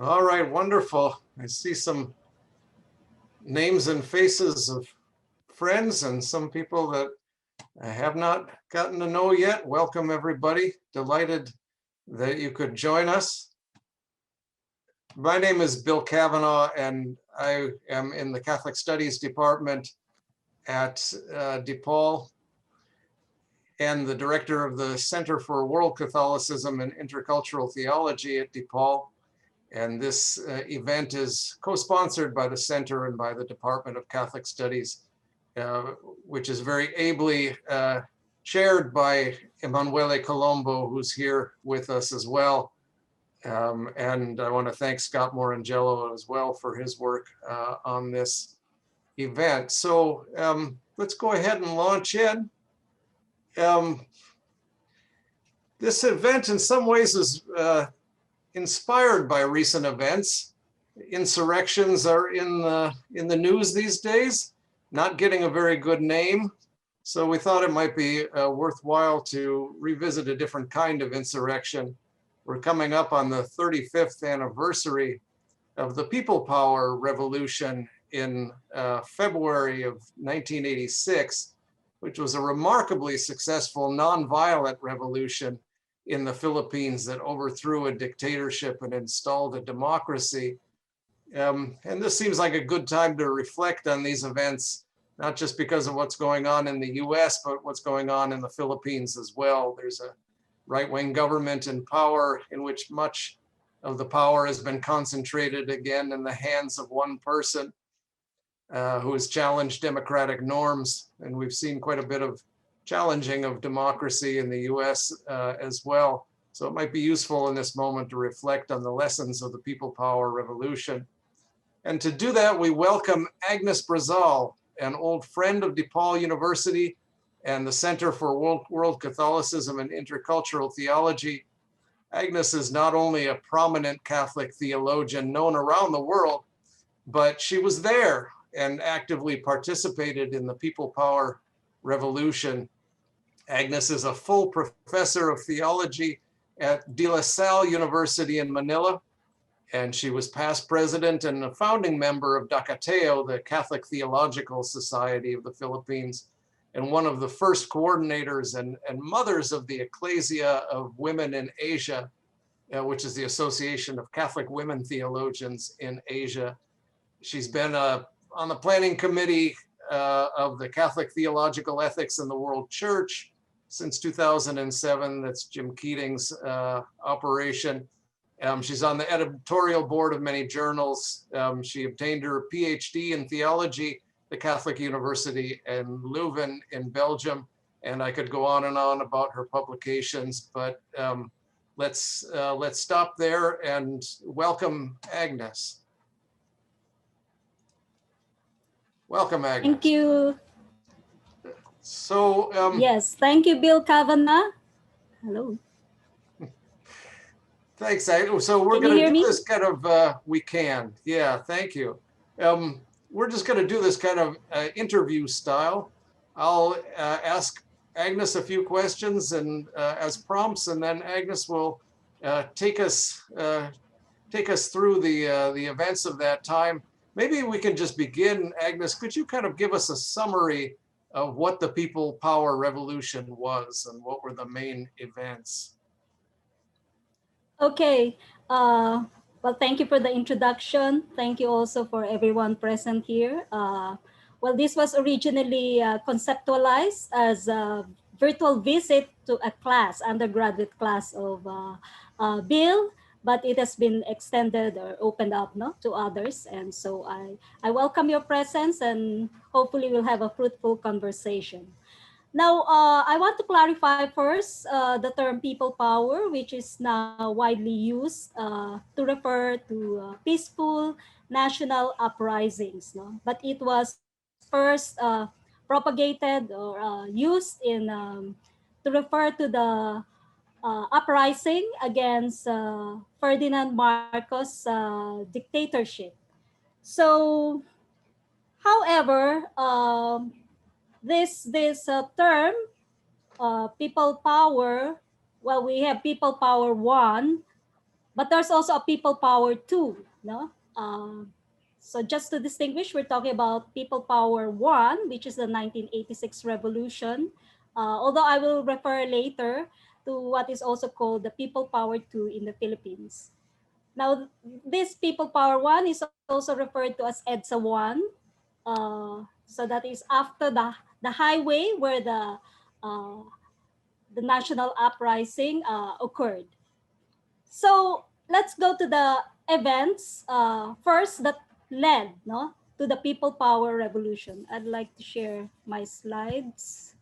All right, wonderful. I see some names and faces of friends and some people that I have not gotten to know yet. Welcome, everybody. Delighted that you could join us. My name is Bill Cavanaugh, and I am in the Catholic Studies Department at DePaul and the director of the Center for World Catholicism and Intercultural Theology at DePaul. And this event is co-sponsored by the Center and by the Department of Catholic Studies, which is very ably chaired by Emanuele Colombo, who's here with us as well. And I want to thank Scott Morangelo as well for his work on this event. So let's go ahead and launch in. This event in some ways is inspired by recent events. Insurrections are in the news these days, not getting a very good name. So we thought it might be worthwhile to revisit a different kind of insurrection. We're coming up on the 35th anniversary of the People Power Revolution in February of 1986, which was a remarkably successful nonviolent revolution in the Philippines that overthrew a dictatorship and installed a democracy. And this seems like a good time to reflect on these events, not just because of what's going on in the US, but what's going on in the Philippines as well. There's a right-wing government in power in which much of the power has been concentrated again in the hands of one person who has challenged democratic norms. And we've seen quite a bit of challenging of democracy in the US as well. So it might be useful in this moment to reflect on the lessons of the People Power Revolution. And to do that, we welcome Agnes Brazal, an old friend of DePaul University and the Center for World Catholicism and Intercultural Theology. Agnes is not only a prominent Catholic theologian known around the world, but she was there and actively participated in the People Power Revolution. Agnes is a full professor of theology at De La Salle University in Manila, and she was past president and a founding member of DaKaTeo, the Catholic Theological Society of the Philippines, and one of the first coordinators and mothers of the Ecclesia of Women in Asia, which is the Association of Catholic Women Theologians in Asia. She's been on the planning committee of the Catholic Theological Ethics in the World Church since 2007. That's Jim Keating's operation. She's on the editorial board of many journals. She obtained her PhD in theology, the Catholic University in Leuven in Belgium. And I could go on and on about her publications, but let's stop there and welcome Agnes. Welcome, Agnes. Thank you. So yes, thank you, Bill Cavanaugh. Hello. Thanks. So we're going to do this kind of, we can. Yeah, thank you. We're just going to do this kind of interview style. I'll ask Agnes a few questions and as prompts, and then Agnes will take us through the events of that time. Maybe we can just begin. Agnes, could you kind of give us a summary of what the People Power Revolution was and what were the main events? Okay. Well, thank you for the introduction. Thank you also for everyone present here. Well, this was originally conceptualized as a virtual visit to a class, undergraduate class of Bill, but it has been extended or opened up to others. And so I welcome your presence, and hopefully we'll have a fruitful conversation. Now, I want to clarify first the term people power, which is now widely used to refer to peaceful national uprisings. But it was first propagated or used in to refer to the uprising against Ferdinand Marcos' dictatorship. So, however, this term, people power, well, we have people power 1, But there's also a people power too, no? So just to distinguish, we're talking about people power one, which is the 1986 revolution. Although I will refer later to what is also called the people power two in the Philippines. Now, this people power one is also referred to as EDSA one. So that is after the highway where the national uprising occurred. So let's go to the events first that led, no, to the people power revolution. I'd like to share my slides.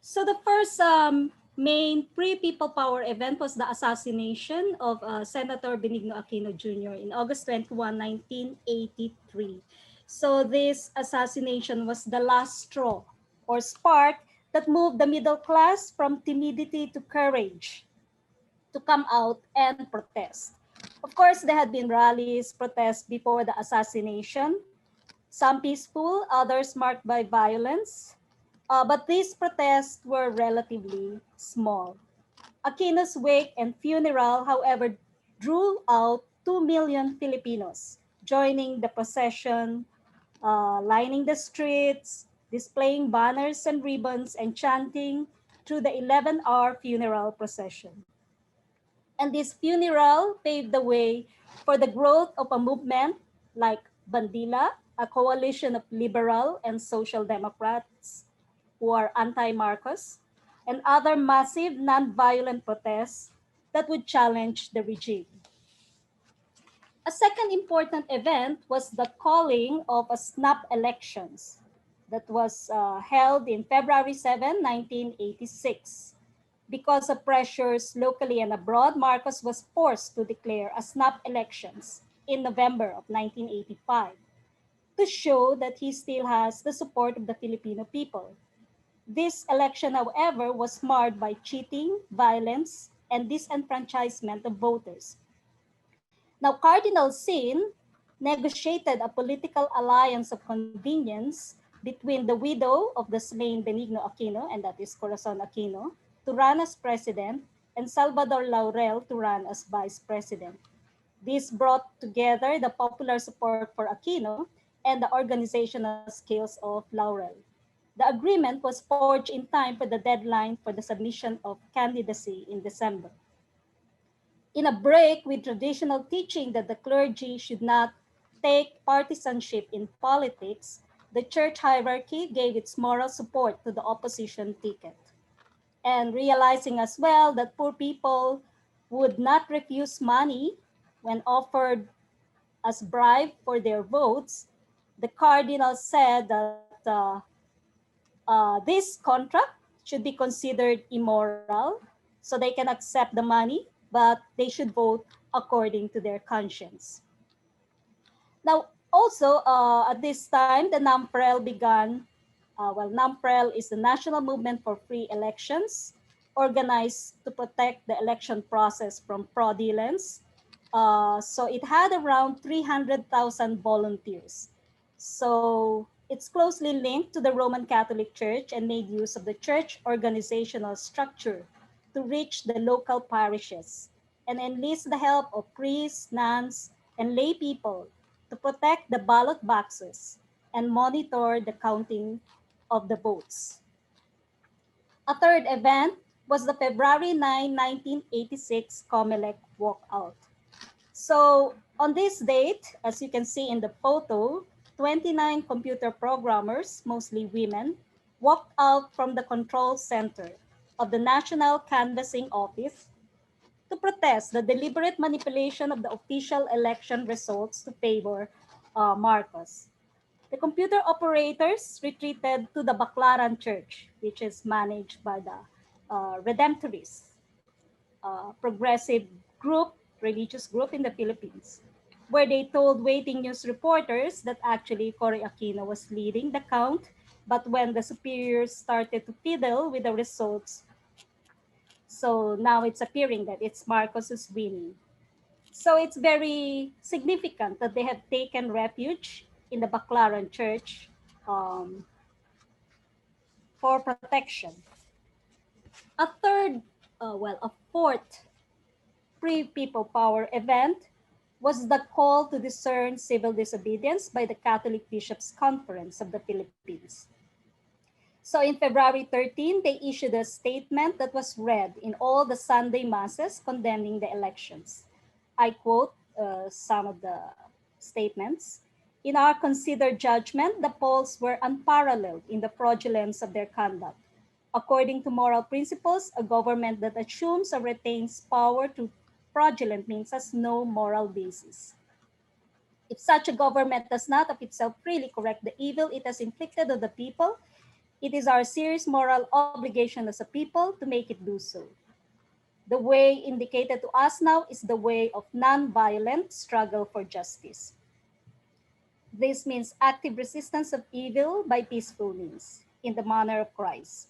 So the first main pre-people power event was the assassination of Senator Benigno Aquino Jr. in August 21, 1983. So this assassination was the last straw or spark that moved the middle class from timidity to courage to come out and protest. Of course, there had been rallies, protests before the assassination, some peaceful, others marked by violence. But these protests were relatively small. Aquino's wake and funeral, however, drew out 2 million Filipinos, joining the procession, lining the streets, displaying banners and ribbons, and chanting through the 11-hour funeral procession. And this funeral paved the way for the growth of a movement like Bandila, a coalition of liberal and social democrats who are anti-Marcos, and other massive non-violent protests that would challenge the regime. A second important event was the calling of a snap elections that was held in February 7, 1986. Because of pressures locally and abroad, Marcos was forced to declare a snap elections in November of 1985 to show that he still has the support of the Filipino people. This election, however, was marred by cheating, violence, and disenfranchisement of voters. Now, Cardinal Sin negotiated a political alliance of convenience between the widow of the slain Benigno Aquino, and that is Corazon Aquino, to run as president, and Salvador Laurel to run as vice president. This brought together the popular support for Aquino and the organizational skills of Laurel. The agreement was forged in time for the deadline for the submission of candidacy in December. In a break with traditional teaching that the clergy should not take partisanship in politics, the church hierarchy gave its moral support to the opposition ticket. And realizing as well that poor people would not refuse money when offered as bribe for their votes, the cardinal said that this contract should be considered immoral, so they can accept the money, but they should vote according to their conscience. Now, also at this time, the NAMPREL began. NAMPREL is the National Movement for Free Elections, organized to protect the election process from fraudulence. So it had around 300,000 volunteers. So it's closely linked to the Roman Catholic Church and made use of the church organizational structure to reach the local parishes and enlist the help of priests, nuns, and lay people to protect the ballot boxes and monitor the counting of the votes. A third event was the February 9, 1986 COMELEC walkout. So on this date, as you can see in the photo, 29 computer programmers, mostly women, walked out from the control center of the National Canvassing Office to protest the deliberate manipulation of the official election results to favor Marcos. The computer operators retreated to the Baclaran Church, which is managed by the Redemptorists, progressive group, religious group in the Philippines, where they told waiting news reporters that actually Cory Aquino was leading the count, but when the superiors started to fiddle with the results, so now it's appearing that it's Marcos who's winning. So it's very significant that they have taken refuge in the Baclaran Church um, for protection. A third, a fourth pre-people power event was the call to discern civil disobedience by the Catholic Bishops' Conference of the Philippines. So in February 13, they issued a statement that was read in all the Sunday masses condemning the elections. I quote some of the statements. In our considered judgment, the polls were unparalleled in the fraudulence of their conduct. According to moral principles, a government that assumes or retains power through fraudulent means has no moral basis. If such a government does not of itself freely correct the evil it has inflicted on the people, it is our serious moral obligation as a people to make it do so. The way indicated to us now is the way of non-violent struggle for justice. This means active resistance of evil by peaceful means, in the manner of Christ.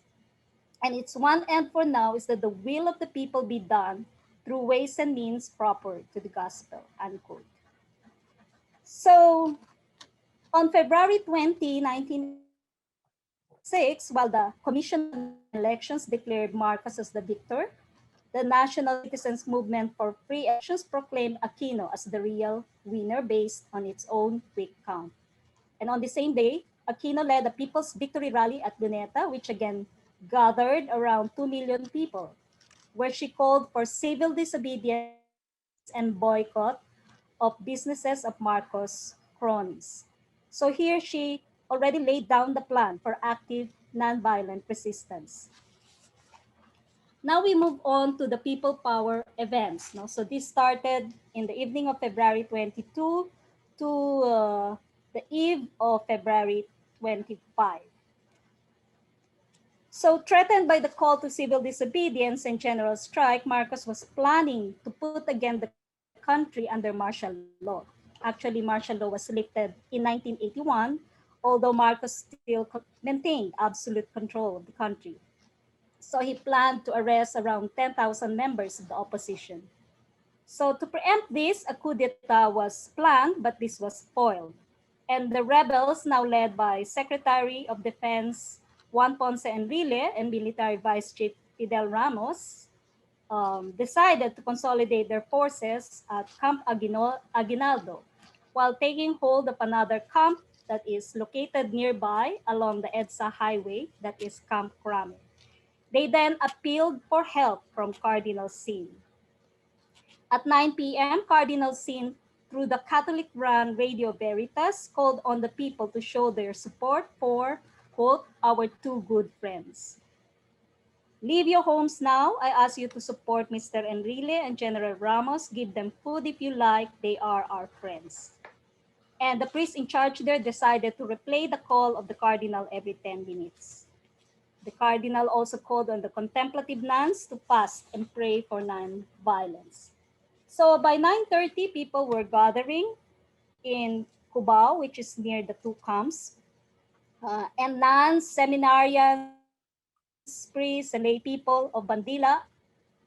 And its one end for now is that the will of the people be done through ways and means proper to the gospel, unquote. So on February 20, 1986, while the Commission on Elections declared Marcos as the victor, the National Citizens Movement for Free Elections proclaimed Aquino as the real winner based on its own quick count. And on the same day, Aquino led a People's Victory Rally at Luneta, which again gathered around 2 million people, where she called for civil disobedience and boycott of businesses of Marcos' cronies. So here she already laid down the plan for active nonviolent resistance. Now we move on to the people power events. No? So this started in the evening of February 22 to the eve of February 25. So threatened by the call to civil disobedience and general strike, Marcos was planning to put again the country under martial law. Actually, martial law was lifted in 1981, although Marcos still maintained absolute control of the country. So he planned to arrest around 10,000 members of the opposition. So to preempt this, a coup d'etat was planned, but this was foiled. And the rebels, now led by Secretary of Defense Juan Ponce Enrile and Military Vice Chief Fidel Ramos, decided to consolidate their forces at Camp Aguinaldo, while taking hold of another camp that is located nearby along the EDSA highway, that is Camp Crame. They then appealed for help from Cardinal Sin. At 9 p.m., Cardinal Sin, through the Catholic-run Radio Veritas, called on the people to show their support for, quote, our two good friends. Leave your homes now. I ask you to support Mr. Enrile and General Ramos. Give them food if you like. They are our friends. And the priest in charge there decided to replay the call of the Cardinal every 10 minutes. The Cardinal also called on the contemplative nuns to fast and pray for non-violence. So by 9:30, people were gathering in Cubao, which is near the two camps. And nuns, seminarians, priests, and lay people of Bandila,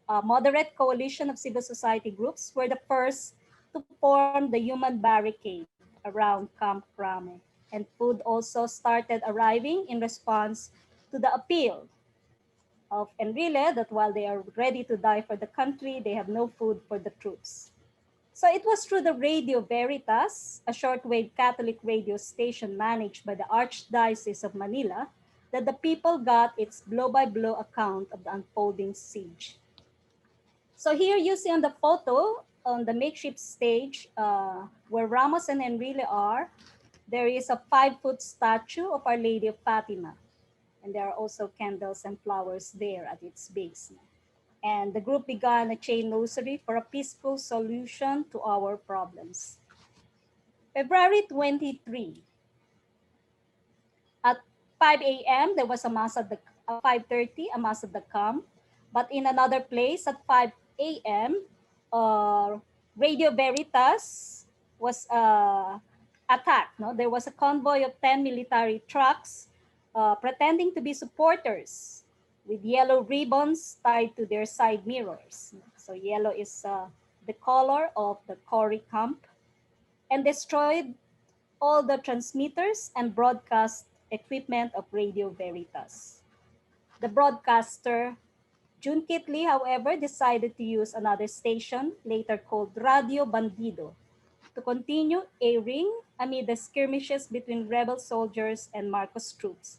a moderate coalition of civil society groups, were the first to form the human barricade around Camp Crame. And food also started arriving in response to the appeal of Enrile that while they are ready to die for the country, they have no food for the troops. So it was through the Radio Veritas, a shortwave Catholic radio station managed by the Archdiocese of Manila, that the people got its blow-by-blow account of the unfolding siege. So here you see on the photo, on the makeshift stage where Ramos and Enrile are, there is a 5-foot statue of Our Lady of Fatima. And there are also candles and flowers there at its base. And the group began a chain rosary for a peaceful solution to our problems. February 23, at 5 a.m., there was a mass at the 5:30, a mass at the camp. But in another place at 5 a.m., Radio Veritas was attacked. No? There was a convoy of 10 military trucks pretending to be supporters with yellow ribbons tied to their side mirrors. So yellow is the color of the Cory camp and destroyed all the transmitters and broadcast equipment of Radio Veritas. The broadcaster, June Kitley, however, decided to use another station, later called Radio Bandido, to continue airing amid the skirmishes between rebel soldiers and Marcos troops,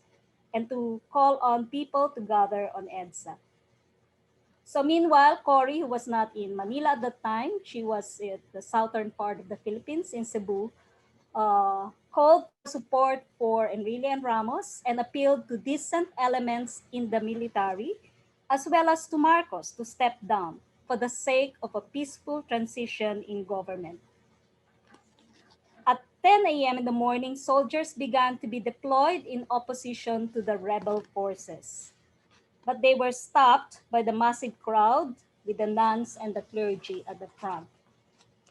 and to call on people to gather on EDSA. So meanwhile, Cory, who was not in Manila at the time, she was in the southern part of the Philippines in Cebu, called for support for Enrile and Ramos and appealed to decent elements in the military, as well as to Marcos to step down for the sake of a peaceful transition in government. At 10 a.m. in the morning, soldiers began to be deployed in opposition to the rebel forces. But they were stopped by the massive crowd with the nuns and the clergy at the front.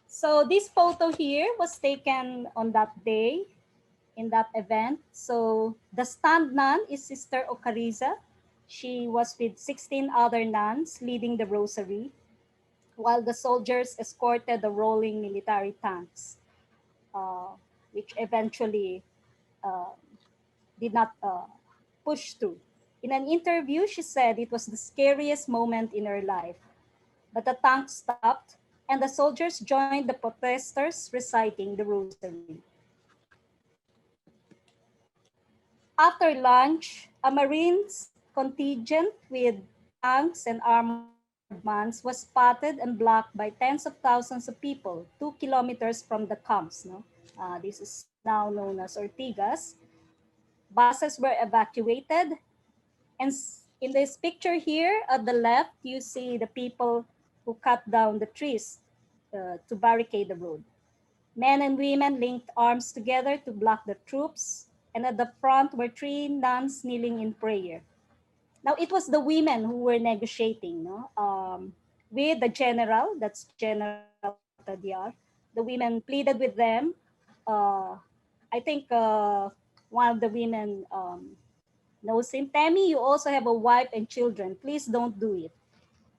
So this photo here was taken on that day in that event. So the stand nun is Sister Ocariza. She was with 16 other nuns leading the rosary, while the soldiers escorted the rolling military tanks, which eventually uh, did not push through. In an interview, she said it was the scariest moment in her life. But the tank stopped, and the soldiers joined the protesters reciting the rosary. After lunch, a Marines contingent with tanks and armored vans was spotted and blocked by tens of thousands of people 2 kilometers from the camps. No? This is now known as Ortigas. Buses were evacuated. And in this picture here at the left, you see the people who cut down the trees to barricade the road. Men and women linked arms together to block the troops. And at the front were 3 nuns kneeling in prayer. Now, it was the women who were negotiating with the general, that's General Tadiar. The women pleaded with them. I think one of the women knows him. Temi, you also have a wife and children. Please don't do it.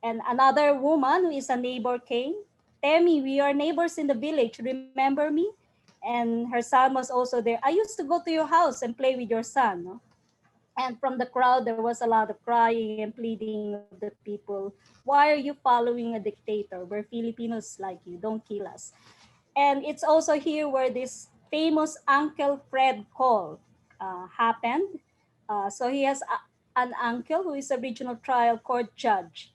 And another woman who is a neighbor came. Temi, we are neighbors in the village. Remember me? And her son was also there. I used to go to your house and play with your son. No? And from the crowd, there was a lot of crying and pleading of the people. Why are you following a dictator? We're Filipinos like you. Don't kill us. And it's also here where this famous Uncle Fred call happened. So he has an uncle who is a regional trial court judge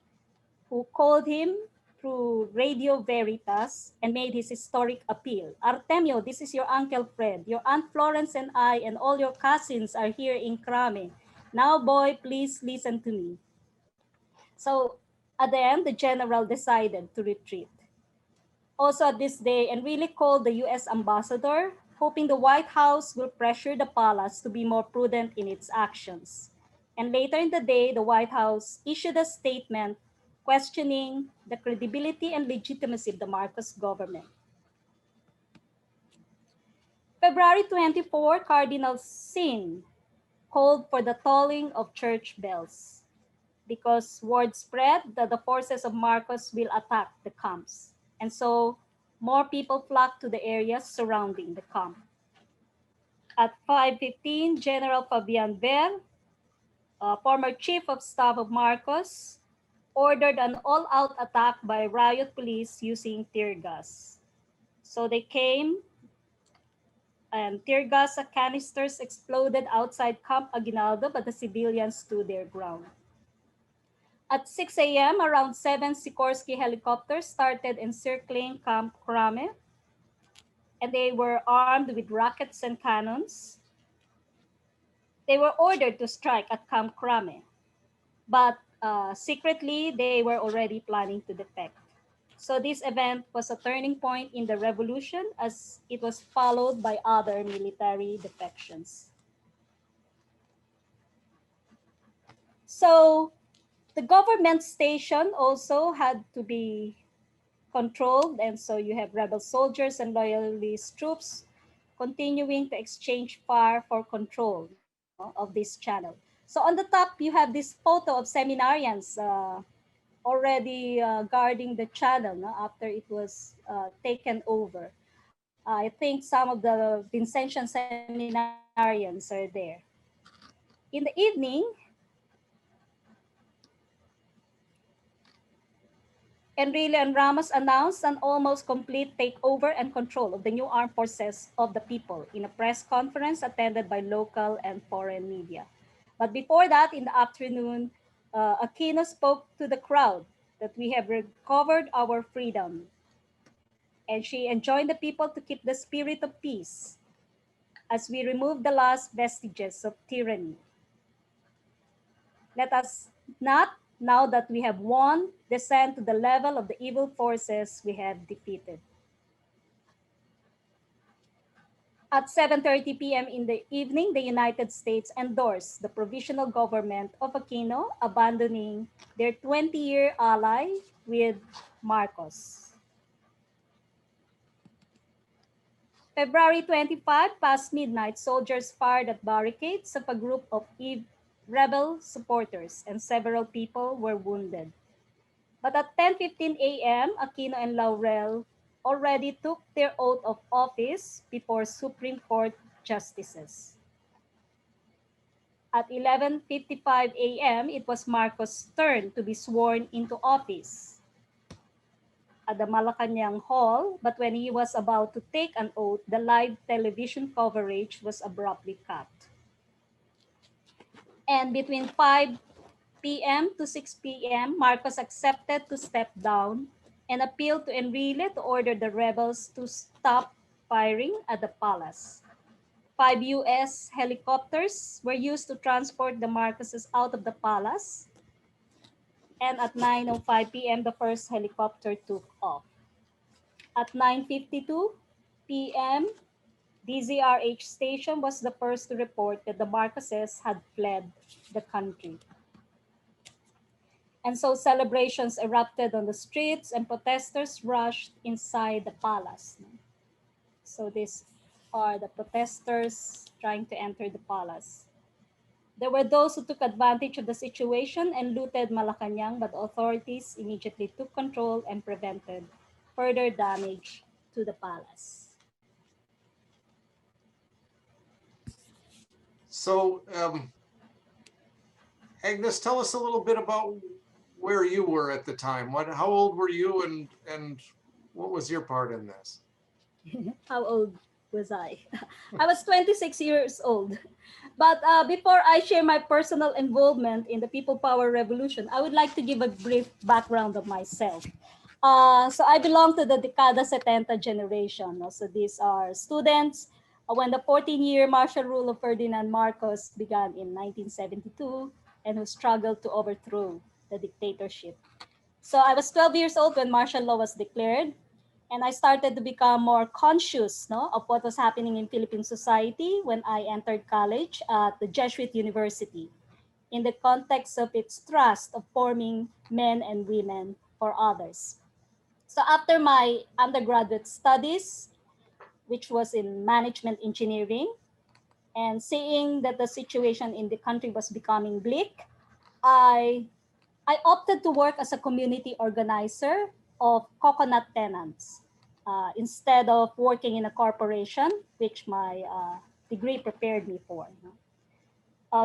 who called him through Radio Veritas and made his historic appeal. Artemio, this is your Uncle Fred. Your Aunt Florence and I and all your cousins are here in Crame. Now, boy, please listen to me. So at the end, the general decided to retreat. Also at this day, and really called the US ambassador, hoping the White House will pressure the palace to be more prudent in its actions. And later in the day, the White House issued a statement questioning the credibility and legitimacy of the Marcos government. February 24, Cardinal Sin called for the tolling of church bells because word spread that the forces of Marcos will attack the camps. And so more people flocked to the areas surrounding the camp. At 5:15, General Fabian Ver, former chief of staff of Marcos, ordered an all-out attack by riot police using tear gas. So they came and tear gas canisters exploded outside Camp Aguinaldo, but the civilians stood their ground. At 6 a.m., around 7 Sikorsky helicopters started encircling Camp Crame, and they were armed with rockets and cannons. They were ordered to strike at Camp Crame, but secretly, they were already planning to defect. So this event was a turning point in the revolution as it was followed by other military defections. So the government station also had to be controlled, and so you have rebel soldiers and loyalist troops continuing to exchange fire for control of this channel. So on the top, you have this photo of seminarians already guarding the channel, no, after it was taken over. I think some of the Vincentian seminarians are there. In the evening, Enrile and Ramos announced an almost complete takeover and control of the new armed forces of the people in a press conference attended by local and foreign media. But before that, in the afternoon, Aquino spoke to the crowd that we have recovered our freedom. And she enjoined the people to keep the spirit of peace as we remove the last vestiges of tyranny. Let us not, now that we have won, descend to the level of the evil forces we have defeated. At 7:30 p.m. in the evening, the United States endorsed the provisional government of Aquino, abandoning their 20-year ally with Marcos. February 25, past midnight, soldiers fired at barricades of a group of rebel supporters, and several people were wounded. But at 10:15 a.m., Aquino and Laurel already took their oath of office before Supreme Court justices. At 11:55 a.m., it was Marcos' turn to be sworn into office at the Malacanang Hall, but when he was about to take an oath, the live television coverage was abruptly cut. And between 5 p.m. to 6 p.m., Marcos accepted to step down and appealed to Enrile to order the rebels to stop firing at the palace. 5 U.S. helicopters were used to transport the Marcoses out of the palace. And at 9:05 p.m., the first helicopter took off. At 9:52 p.m., DZRH station was the first to report that the Marcoses had fled the country. And so celebrations erupted on the streets and protesters rushed inside the palace. So these are the protesters trying to enter the palace. There were those who took advantage of the situation and looted Malacanang, but authorities immediately took control and prevented further damage to the palace. So, Agnes, tell us a little bit about where you were at the time. How old were you, and what was your part in this? How old was I? I was 26 years old. But before I share my personal involvement in the People Power Revolution, I would like to give a brief background of myself. So I belong to the Dekada 70 generation. So these are students when the 14-year martial rule of Ferdinand Marcos began in 1972 and who struggled to overthrow the dictatorship. So I was 12 years old when martial law was declared, and I started to become more conscious, no, of what was happening in Philippine society when I entered college at the Jesuit University in the context of its thrust of forming men and women for others. So after my undergraduate studies, which was in management engineering, and seeing that the situation in the country was becoming bleak, I opted to work as a community organizer of coconut tenants instead of working in a corporation, which my degree prepared me for.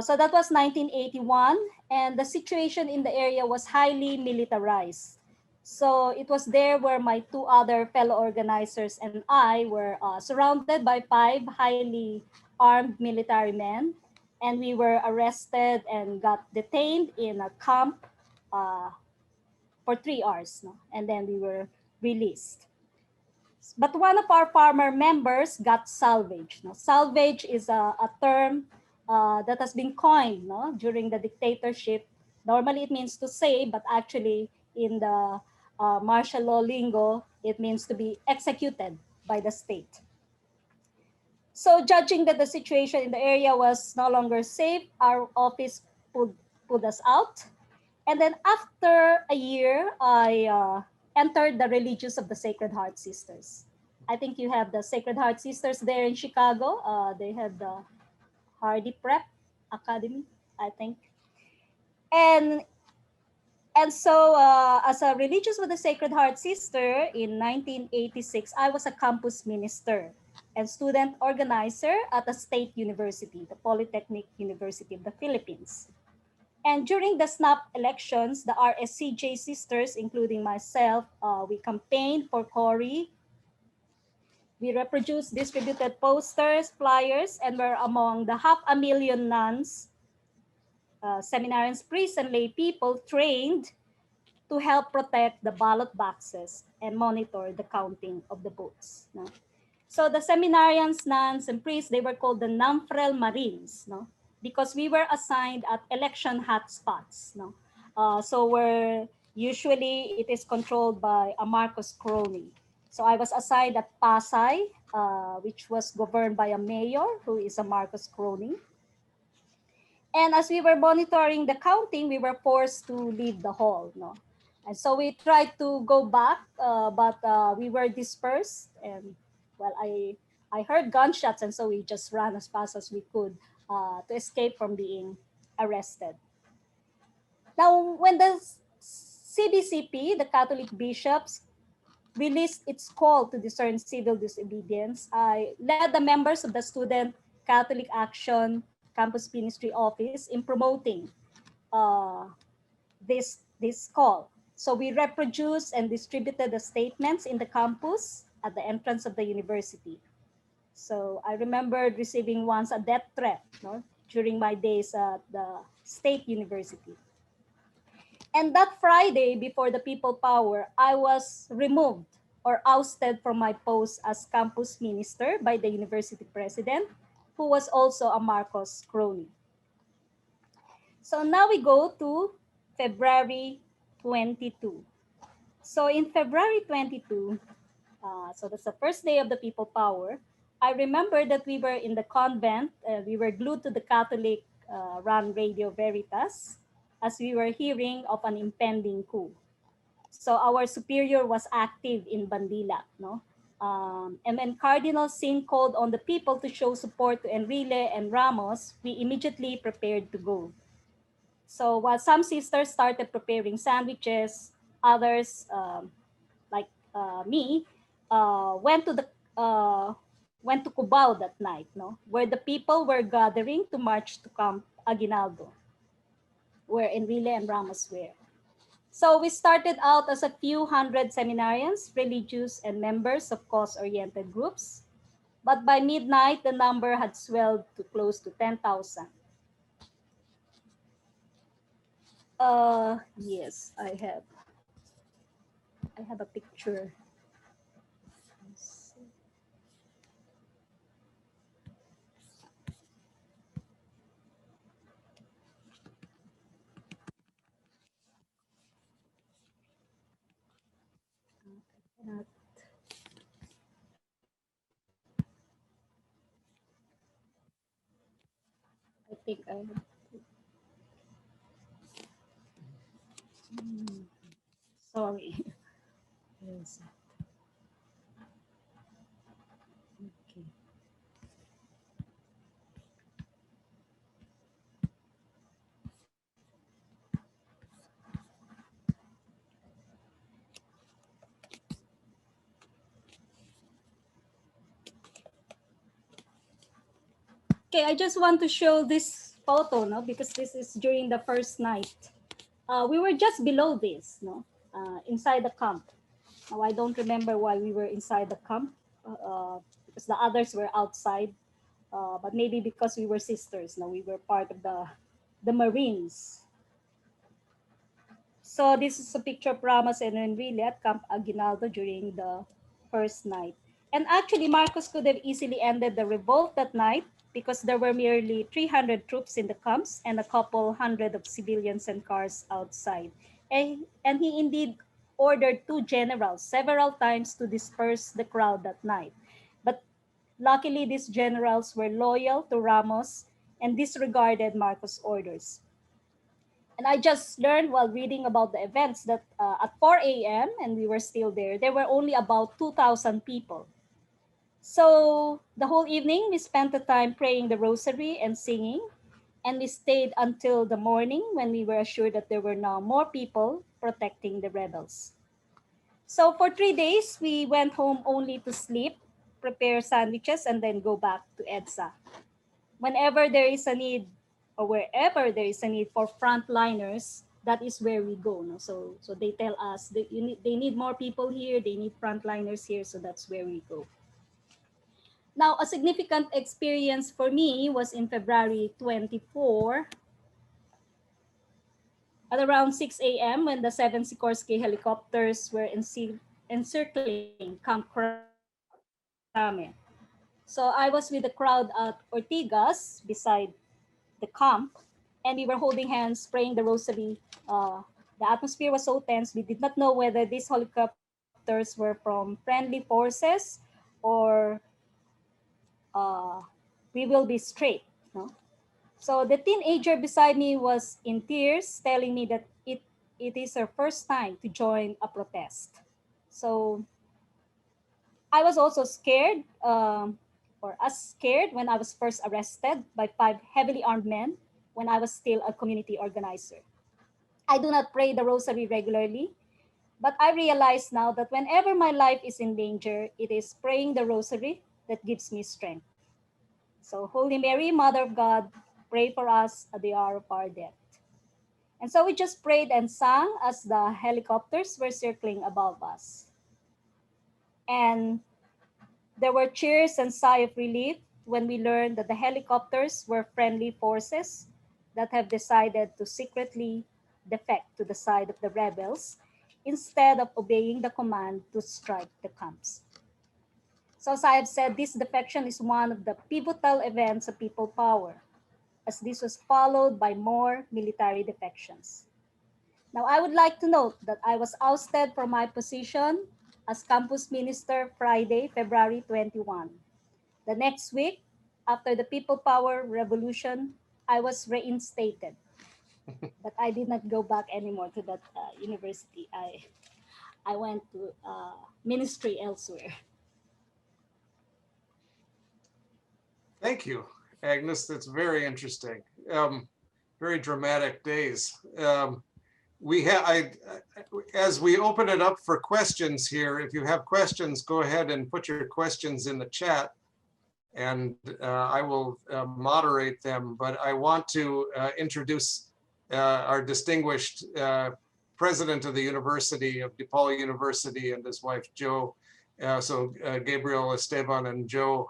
So that was 1981, and the situation in the area was highly militarized. So it was there where my two other fellow organizers and I were surrounded by 5 highly armed military men, and we were arrested and got detained in a camp for 3 hours, no? And then we were released. But one of our farmer members got salvaged. No? Salvage is a term that has been coined, no, during the dictatorship. Normally it means to save, but actually in the martial law lingo, it means to be executed by the state. So judging that the situation in the area was no longer safe, our office pulled us out. And then after a year, I entered the Religious of the Sacred Heart Sisters. I think you have the Sacred Heart Sisters there in Chicago. They have the Hardy Prep Academy, I think. And And so as a Religious with the Sacred Heart sister in 1986, I was a campus minister and student organizer at a state university, the Polytechnic University of the Philippines. And during the snap elections, the RSCJ sisters, including myself, we campaigned for Cory. We reproduced distributed posters, flyers, and were among the 500,000 nuns, seminarians, priests, and lay people trained to help protect the ballot boxes and monitor the counting of the votes. No? So the seminarians, nuns, and priests, they were called the Namfrel Marines, no? Because we were assigned at election hotspots. No? So usually it is controlled by a Marcos crony. So I was assigned at Pasay, which was governed by a mayor who is a Marcos crony. And as we were monitoring the counting, we were forced to leave the hall. No? And so we tried to go back, but we were dispersed. And well, I heard gunshots, and so we just ran as fast as we could to escape from being arrested. Now, when the CBCP, the Catholic bishops, released its call to discern civil disobedience, I led the members of the Student Catholic Action Campus Ministry Office in promoting this call. So we reproduced and distributed the statements in the campus at the entrance of the university. So I remembered receiving once a death threat, no, during my days at the State University. And that Friday before the People Power, I was removed or ousted from my post as campus minister by the university president, who was also a Marcos crony. So now we go to February 22. So in February 22, so that's the first day of the People Power, I remember that we were in the convent, we were glued to the Catholic run Radio Veritas as we were hearing of an impending coup. So our superior was active in Bandila, no? And when Cardinal Sin called on the people to show support to Enrile and Ramos, we immediately prepared to go. So while some sisters started preparing sandwiches, others, like me, went to Cubao that night, no, where the people were gathering to march to Camp Aguinaldo, where Enrile and Ramos were. So we started out as a few hundred seminarians, religious, and members of cause-oriented groups. But by midnight, the number had swelled to close to 10,000. Yes, I have a picture. I think I have. Sorry. Yes. Okay. Okay, I just want to show this photo, no, because this is during the first night. We were just below this, no, inside the camp. Now I don't remember why we were inside the camp, because the others were outside. But maybe because we were sisters, no, we were part of the Marines. So this is a picture of Ramos and Enrile at Camp Aguinaldo during the first night. And actually, Marcos could have easily ended the revolt that night because there were merely 300 troops in the camps and a couple hundred of civilians and cars outside. And he indeed ordered 2 generals several times to disperse the crowd that night. But luckily, these generals were loyal to Ramos and disregarded Marcos' orders. And I just learned while reading about the events that at 4 a.m., and we were still there were only about 2,000 people. So the whole evening, we spent the time praying the rosary and singing. And we stayed until the morning when we were assured that there were now more people protecting the rebels. So for 3 days, we went home only to sleep, prepare sandwiches, and then go back to EDSA. Whenever there is a need, or wherever there is a need for frontliners, that is where we go. No? So they tell us they need more people here, they need frontliners here, so that's where we go. Now, a significant experience for me was in February 24 at around 6 a.m. when the 7 Sikorsky helicopters were encircling Camp Crame. So I was with the crowd at Ortigas beside the camp, and we were holding hands, praying the rosary. The atmosphere was so tense, we did not know whether these helicopters were from friendly forces or uh, we will be straight. No? So the teenager beside me was in tears, telling me that it is her first time to join a protest. So I was also scared, or as scared when I was first arrested by 5 heavily armed men when I was still a community organizer. I do not pray the rosary regularly, but I realize now that whenever my life is in danger, it is praying the rosary that gives me strength. So, Holy Mary, Mother of God, pray for us at the hour of our death. And so we just prayed and sang as the helicopters were circling above us. And there were cheers and sigh of relief when we learned that the helicopters were friendly forces that have decided to secretly defect to the side of the rebels instead of obeying the command to strike the camps. So as I have said, this defection is one of the pivotal events of people power, as this was followed by more military defections. Now, I would like to note that I was ousted from my position as campus minister Friday, February 21. The next week, after the people power revolution, I was reinstated. But I did not go back anymore to that university. I went to ministry elsewhere. Thank you, Agnes. That's very interesting. Very dramatic days. As we open it up for questions here, if you have questions, go ahead and put your questions in the chat, and I will moderate them. But I want to introduce our distinguished president of the University of DePaul University and his wife, Joe. Gabriel, Esteban, and Joe,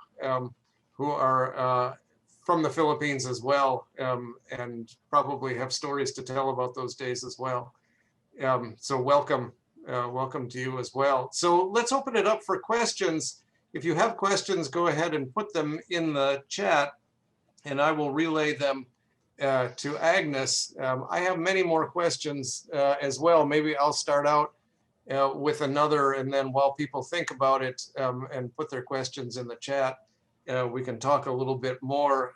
who are from the Philippines as well, and probably have stories to tell about those days as well. So welcome to you as well. So let's open it up for questions. If you have questions, go ahead and put them in the chat, and I will relay them to Agnes. I have many more questions as well. Maybe I'll start out with another, and then while people think about it and put their questions in the chat, we can talk a little bit more.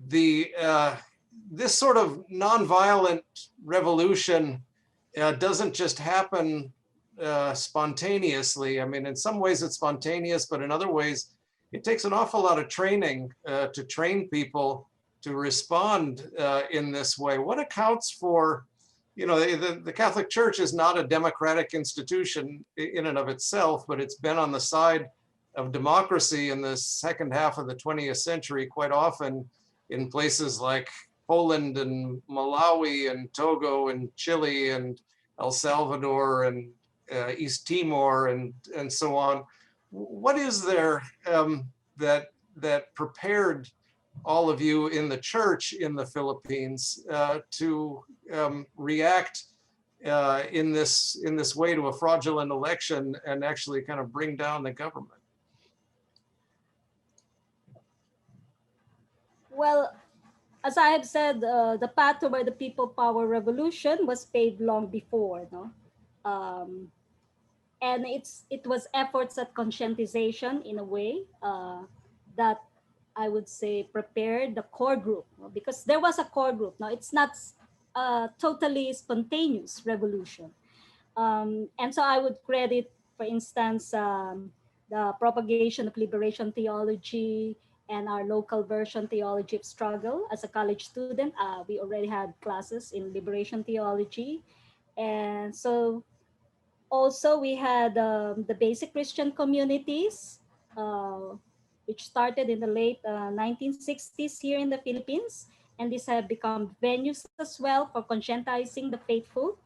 This sort of nonviolent revolution doesn't just happen spontaneously. I mean, in some ways it's spontaneous, but in other ways it takes an awful lot of training to train people to respond in this way. What accounts for, the Catholic Church is not a democratic institution in and of itself, but it's been on the side of democracy in the second half of the 20th century, quite often in places like Poland and Malawi and Togo and Chile and El Salvador and East Timor and so on. What is there that prepared all of you in the church in the Philippines to react in this way to a fraudulent election and actually kind of bring down the government? Well, as I have said, the path toward the people power revolution was paved long before, no? And it was efforts at conscientization in a way that I would say prepared the core group, no? Because there was a core group. Now it's not a totally spontaneous revolution, and so I would credit, for instance, the propagation of liberation theology and our local version theology of struggle. As a college student, we already had classes in liberation theology, And so also we had the basic Christian communities, uh, which started in the late 1960s here in the Philippines. And these have become venues as well for conscientizing the faithful.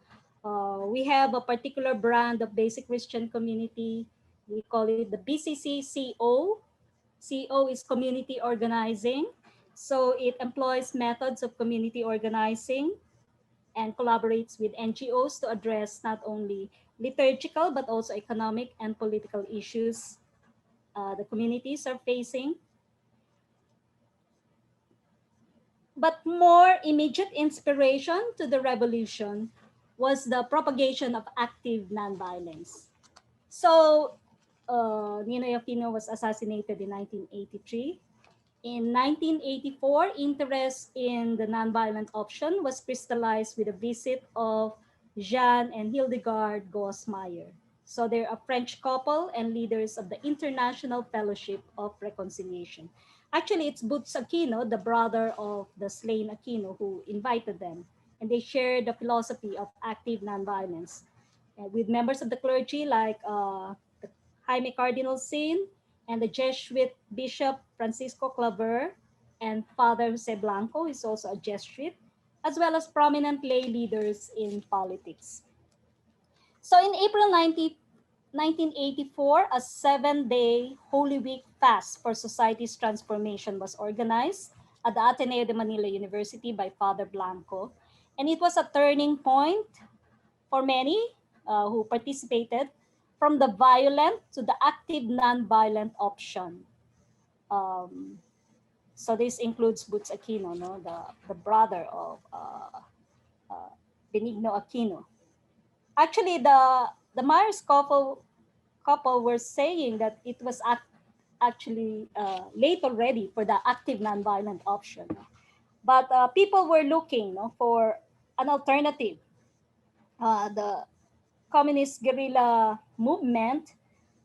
We have a particular brand of basic Christian community. We call it the BCC-CO. CO is community organizing. So it employs methods of community organizing and collaborates with NGOs to address not only liturgical but also economic and political issues the communities are facing. But more immediate inspiration to the revolution was the propagation of active nonviolence. So, Ninoy Aquino was assassinated in 1983. In 1984, interest in the nonviolent option was crystallized with a visit of Jean and Hildegard Gosmeyer. So they're a French couple and leaders of the International Fellowship of Reconciliation. Actually, it's Boots Aquino, the brother of the slain Aquino, who invited them. And they shared the philosophy of active nonviolence with members of the clergy like the Jaime Cardinal Sin and the Jesuit Bishop Francisco Claver and Father Jose Blanco is also a Jesuit, as well as prominent lay leaders in politics. So in April 1984, a 7-day Holy Week fast for society's transformation was organized at the Ateneo de Manila University by Father Blanco. And it was a turning point for many who participated, from the violent to the active non-violent option. Um, so this includes Boots Aquino, no, the brother of uh, Benigno Aquino. Actually, the Myers couple were saying that it was actually late already for the active non-violent option. But people were looking, no, for an alternative. The communist guerrilla movement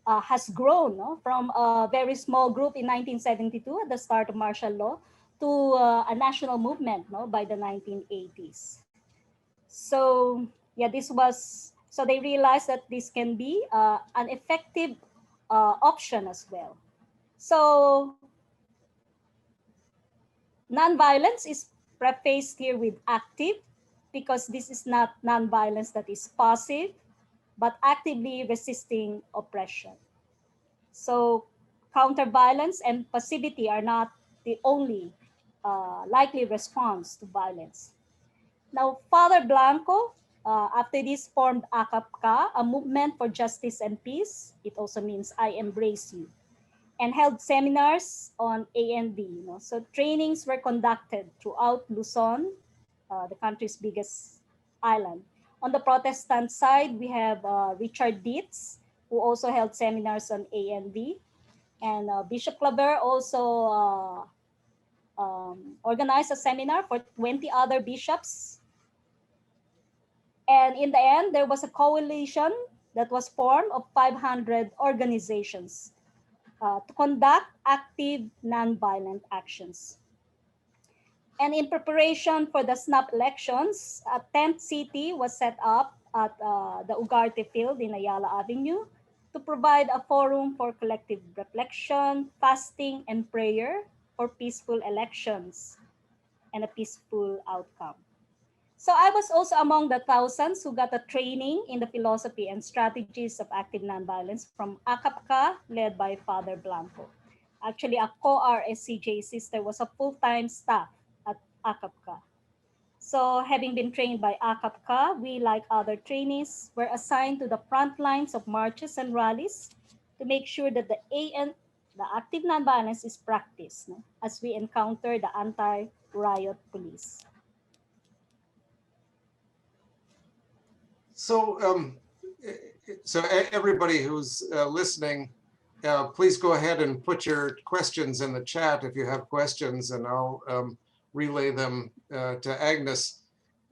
has grown, no, from a very small group in 1972 at the start of martial law to a national movement, no, by the 1980s. So yeah, so they realized that this can be an effective option as well. So nonviolence is prefaced here with active, because this is not nonviolence that is passive, but actively resisting oppression. So counterviolence and passivity are not the only likely response to violence. Now, Father Blanco, after this, formed ACAPCA, a movement for justice and peace. It also means I embrace you, and held seminars on ANV. You know? So trainings were conducted throughout Luzon, the country's biggest island. On the Protestant side, we have Richard Dietz, who also held seminars on ANV. And Bishop Claver also organized a seminar for 20 other bishops. And in the end, there was a coalition that was formed of 500 organizations to conduct active nonviolent actions. And in preparation for the snap elections, a tent city was set up at the Ugarte Field in Ayala Avenue to provide a forum for collective reflection, fasting, and prayer for peaceful elections and a peaceful outcome. So I was also among the thousands who got a training in the philosophy and strategies of active nonviolence from ACAPCA, led by Father Blanco. Actually, a co-RSCJ sister was a full-time staff at ACAPCA. So having been trained by ACAPCA, we, like other trainees, were assigned to the front lines of marches and rallies to make sure that the active nonviolence is practiced, no, as we encounter the anti-riot police. So, everybody who's listening, please go ahead and put your questions in the chat if you have questions, and I'll relay them to Agnes.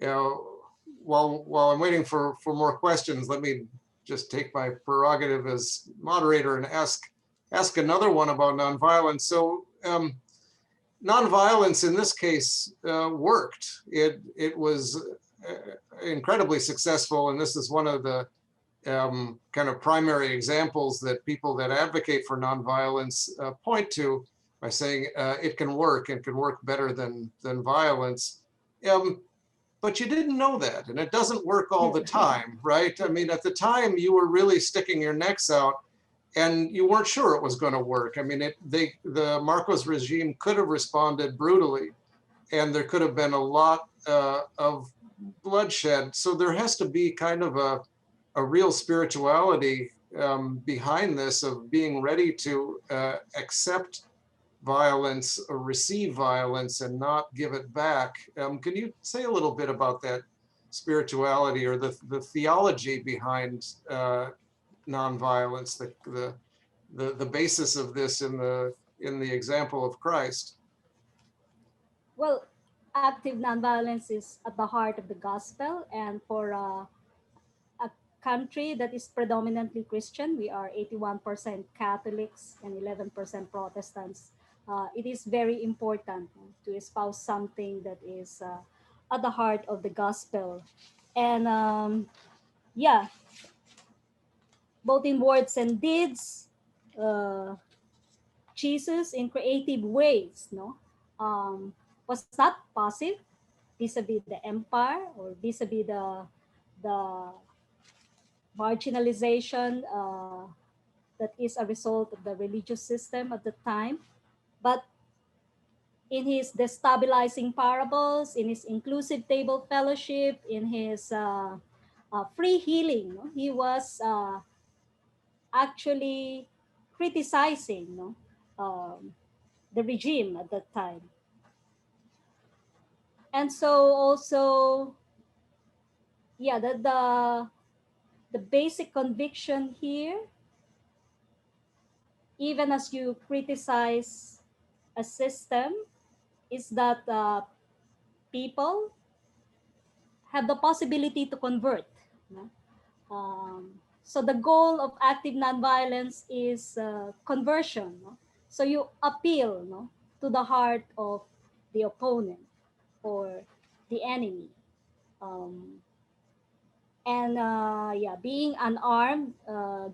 While I'm waiting for more questions, let me just take my prerogative as moderator and ask another one about nonviolence. So, nonviolence in this case worked. It was incredibly successful, and this is one of the kind of primary examples that people that advocate for nonviolence point to by saying it can work better than violence. But you didn't know that, and it doesn't work all the time, right? I mean, at the time you were really sticking your necks out, and you weren't sure it was going to work. I mean, the Marcos regime could have responded brutally, and there could have been a lot of bloodshed. So there has to be kind of a real spirituality behind this, of being ready to accept violence or receive violence and not give it back. Can you say a little bit about that spirituality or the theology behind nonviolence, the basis of this in the example of Christ? Well, active nonviolence is at the heart of the gospel, and for a country that is predominantly Christian, we are 81% Catholics and 11% Protestants. It is very important to espouse something that is at the heart of the gospel. And yeah, both in words and deeds, Jesus in creative ways, was not passive vis-a-vis the empire or vis-a-vis the marginalization that is a result of the religious system at the time. But in his destabilizing parables, in his inclusive table fellowship, in his free healing, he was actually criticizing the regime at that time. And so also, yeah, the basic conviction here, even as you criticize a system, is that people have the possibility to convert. So the goal of active nonviolence is conversion. So you appeal to the heart of the opponent or the enemy. And yeah, being unarmed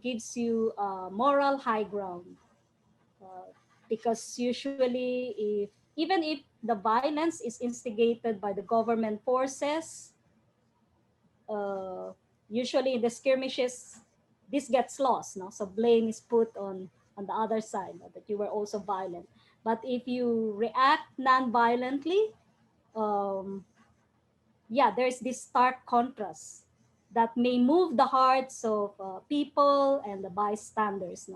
gives you moral high ground. Because usually, even if the violence is instigated by the government forces, usually in the skirmishes, this gets lost. So blame is put on the other side, that you were also violent. But if you react non-violently, yeah, there's this stark contrast that may move the hearts of people and the bystanders.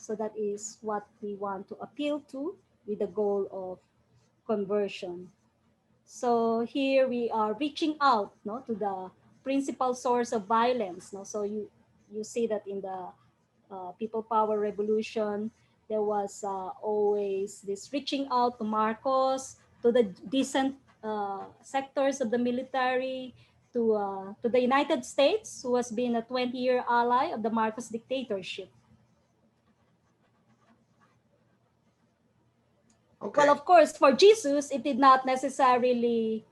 So that is what we want to appeal to with the goal of conversion. So here we are reaching out to the principal source of violence. So you see that in the people power revolution, there was always this reaching out to Marcos, to the decent sectors of the military, to the United States, who has been a 20-year ally of the Marcos dictatorship. Okay. Well, of course, for Jesus, it did not necessarily,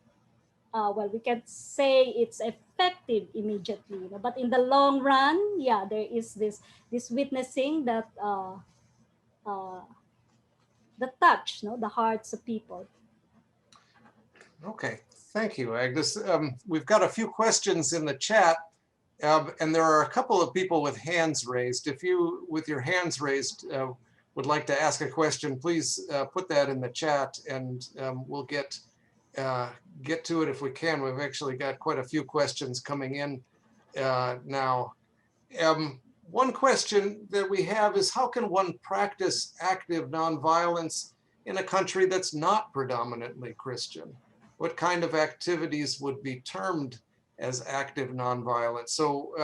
well, we can say it's effective immediately, but in the long run, yeah, there is this witnessing that the touch, the hearts of people. Okay, thank you, Agnes. We've got a few questions in the chat, and there are a couple of people with hands raised. If you, with your hands raised, would like to ask a question, please put that in the chat, and we'll get to it if we can. We've actually got quite a few questions coming in now. One question that we have is, how can one practice active nonviolence in a country that's not predominantly Christian? What kind of activities would be termed as active nonviolence? So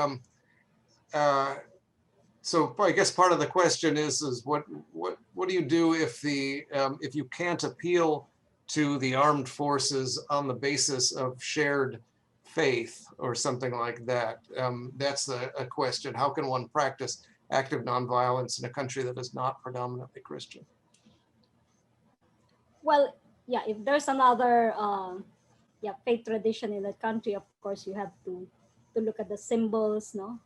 so I guess part of the question is what do you do if you can't appeal to the armed forces on the basis of shared faith or something like that? That's a question. How can one practice active nonviolence in a country that is not predominantly Christian? Well, yeah, if there's another faith tradition in the country, of course, you have to look at the symbols, no,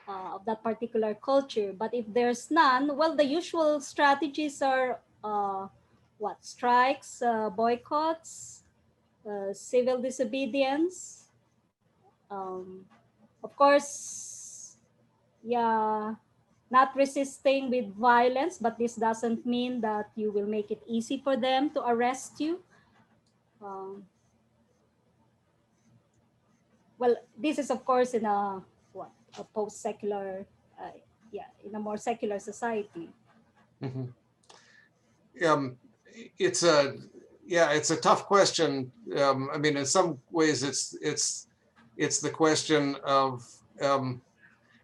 of that particular culture. But if there's none, well, the usual strategies are what? Strikes, boycotts, civil disobedience. Of course, yeah, not resisting with violence, but this doesn't mean that you will make it easy for them to arrest you. Um, well, this is of course in a post-secular, uh, in a more secular society. Mhm. It's a it's a tough question. I mean, in some ways, it's the question of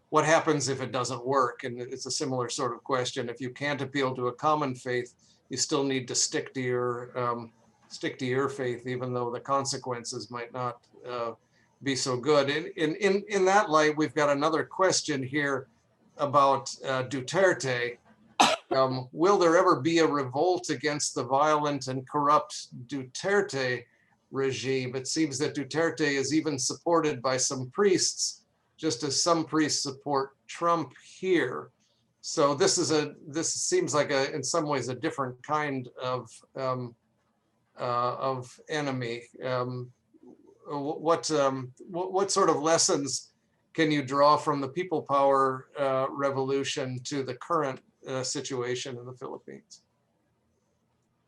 what happens if it doesn't work, and it's a similar sort of question. If you can't appeal to a common faith, you still need to stick to your faith, even though the consequences might not be so good. In that light, we've got another question here about Duterte. Will there ever be a revolt against the violent and corrupt Duterte regime? It seems that Duterte is even supported by some priests, just as some priests support Trump here. So this seems like in some ways a different kind of enemy. What sort of lessons can you draw from the people power revolution to the current situation in the Philippines?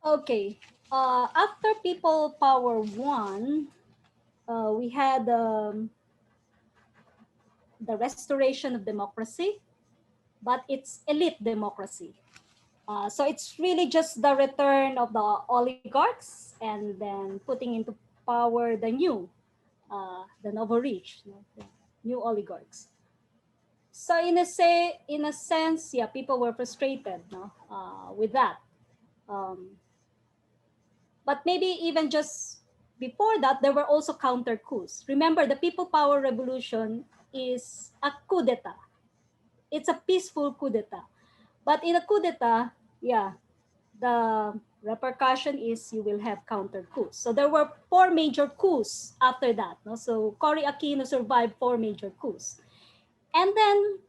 Okay. After People Power won, we had the restoration of democracy, but it's elite democracy. So it's really just the return of the oligarchs and then putting into power the novo rich, the new oligarchs. So in a sense, yeah, people were frustrated, no, with that. Um, but maybe even just before that, there were also counter coups. Remember, the People Power Revolution is a coup d'etat. It's a peaceful coup d'etat. But in a coup d'etat, yeah, the repercussion is you will have counter coups. So there were four major coups after that. No? So Cory Aquino survived four major coups. And then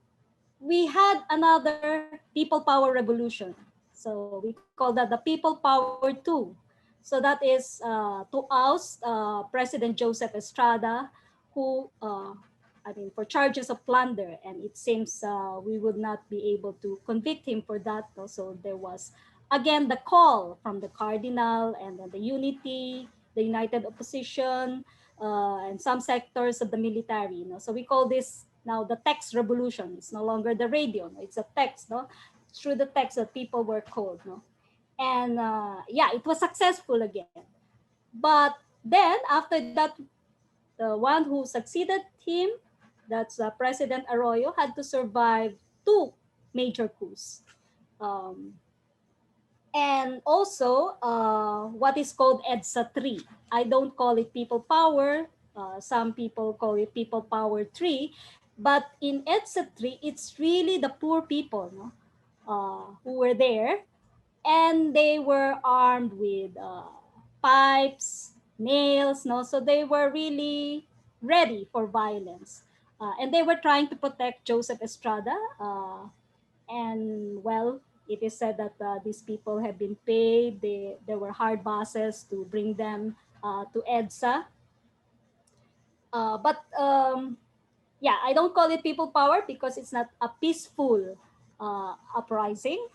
we had another people power revolution. So we call that the People Power 2. So that is to oust President Joseph Estrada, who, for charges of plunder. And it seems we would not be able to convict him for that. So there was, again, the call from the cardinal and then the unity, the united opposition, and some sectors of the military. So we call this now the text revolution. It's no longer the radio. No? It's a text. No, through the text that people were called. No, and it was successful again. But then after that, the one who succeeded him, that's President Arroyo, had to survive two major coups. And also what is called EDSA 3. I don't call it people power. Some people call it people power 3. But in EDSA 3, it's really the poor people, no? Who were there. And they were armed with pipes, nails. No? So they were really ready for violence. And they were trying to protect Joseph Estrada. And well, it is said that these people have been paid. There were hard buses to bring them to EDSA. But I don't call it people power because it's not a peaceful uprising.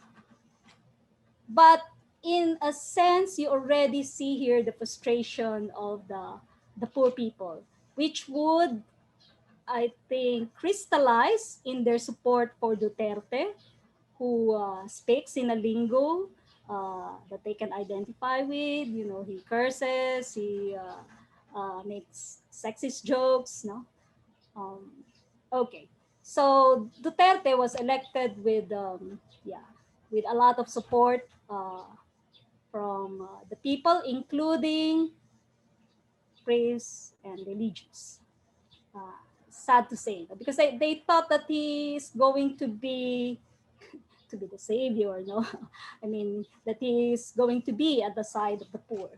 But in a sense, you already see here the frustration of the poor people, which would, I think, crystallize in their support for Duterte, who speaks in a lingo that they can identify with. He curses, he makes sexist jokes. No, okay. So Duterte was elected with with a lot of support from the people, including priests and religious. Uh, Sad to say, because they thought that he is going to be the savior, no? I mean, that he is going to be at the side of the poor.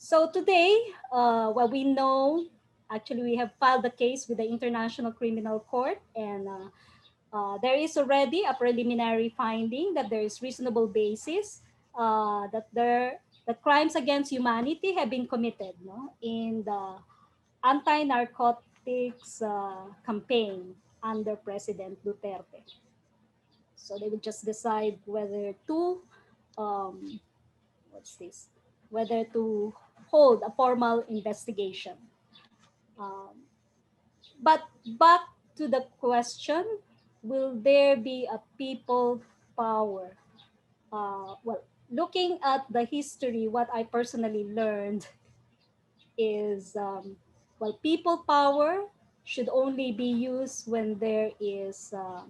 So today, well, we know, actually, we have filed the case with the International Criminal Court, and there is already a preliminary finding that there is reasonable basis that crimes against humanity have been committed, no, in the anti-narcotics campaign under President Duterte. So they will just decide whether to um, what's this? Whether to hold a formal investigation. Um, but back to the question, will there be a people power? Well, looking at the history, what I personally learned is, well, people power should only be used when there is uh,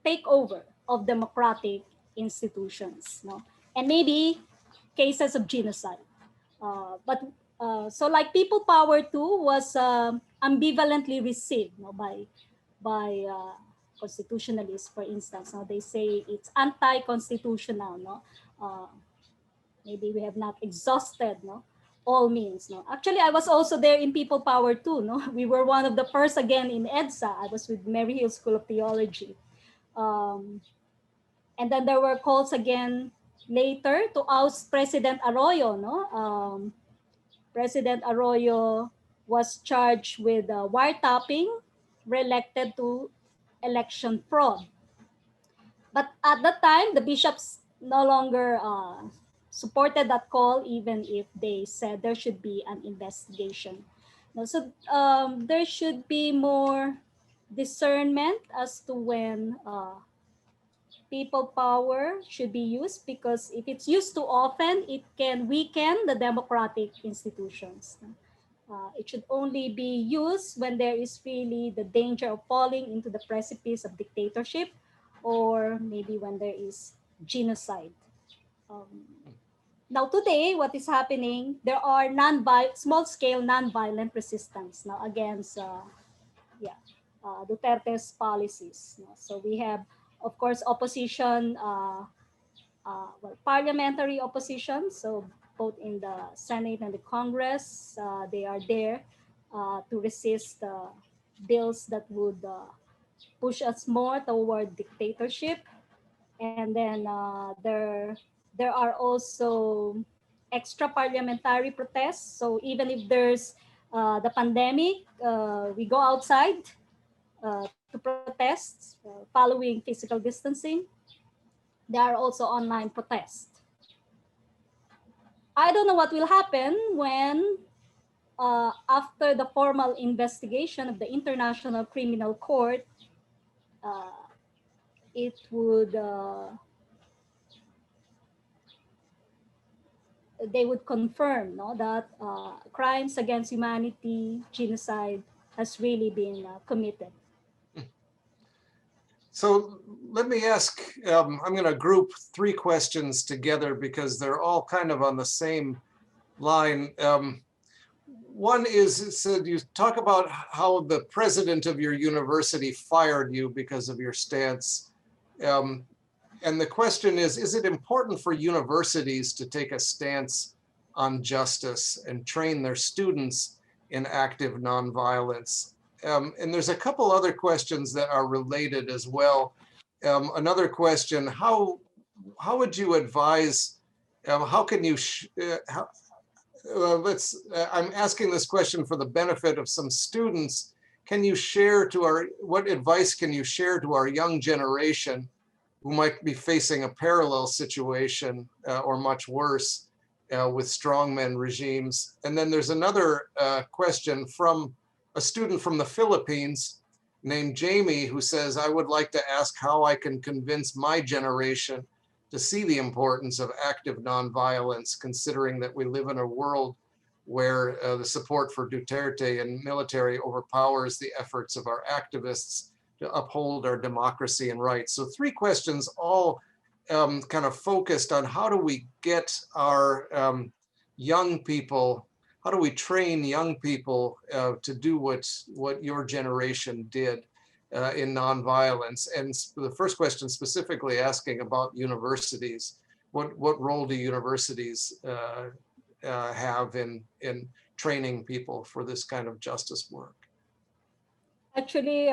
takeover of democratic institutions, no? And maybe cases of genocide. But like people power too was ambivalently received, no, by constitutionalists, for instance. Now they say it's anti-constitutional, no. Maybe we have not exhausted, no, all means, no. Actually, I was also there in people power too, no. We were one of the first again in EDSA. I was with Mary Hill School of Theology. Um, and then there were calls again later to oust President Arroyo, no. President Arroyo was charged with wiretapping related to election fraud. But at that time, the bishops no longer supported that call, even if they said there should be an investigation. No, so there should be more discernment as to when people power should be used, because if it's used too often, it can weaken the democratic institutions. It should only be used when there is really the danger of falling into the precipice of dictatorship, or maybe when there is genocide. Um, Now today, what is happening, there are small-scale non-violent resistance now against Duterte's policies. No? So we have, of course, opposition, well, parliamentary opposition. So both in the Senate and the Congress, they are there to resist bills that would push us more toward dictatorship. And then there are also extra parliamentary protests. So even if there's the pandemic, we go outside to protest following physical distancing. There are also online protests. I don't know what will happen when, after the formal investigation of the International Criminal Court, uh, it would they would confirm, no, that crimes against humanity, genocide, has really been committed. So let me ask, I'm going to group three questions together because they're all kind of on the same line. One is, so you talk about how the president of your university fired you because of your stance. And the question is it important for universities to take a stance on justice and train their students in active nonviolence? And there's a couple other questions that are related as well. Another question, how would you advise, how can you, I'm asking this question for the benefit of some students. Can you share what advice can you share to our young generation who might be facing a parallel situation or much worse with strongmen regimes? And then there's another question from a student from the Philippines named Jamie, who says, I would like to ask how I can convince my generation to see the importance of active nonviolence, considering that we live in a world where the support for Duterte and military overpowers the efforts of our activists to uphold our democracy and rights. So three questions, all kind of focused on how do we get our young people, how do we train young people to do what your generation did in nonviolence? And the first question specifically asking about universities. what role do universities have in training people for this kind of justice work? Actually,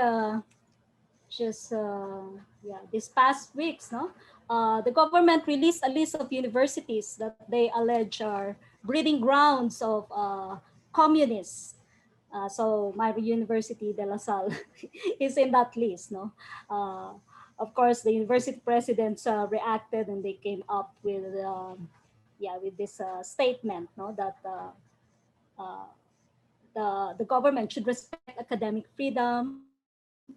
just yeah, these past weeks, no, the government released a list of universities that they allege are breeding grounds of communists. So my university, De La Salle, is in that list. No, of course, the university presidents reacted and they came up with yeah, with this statement, no, that uh, the government should respect academic freedom.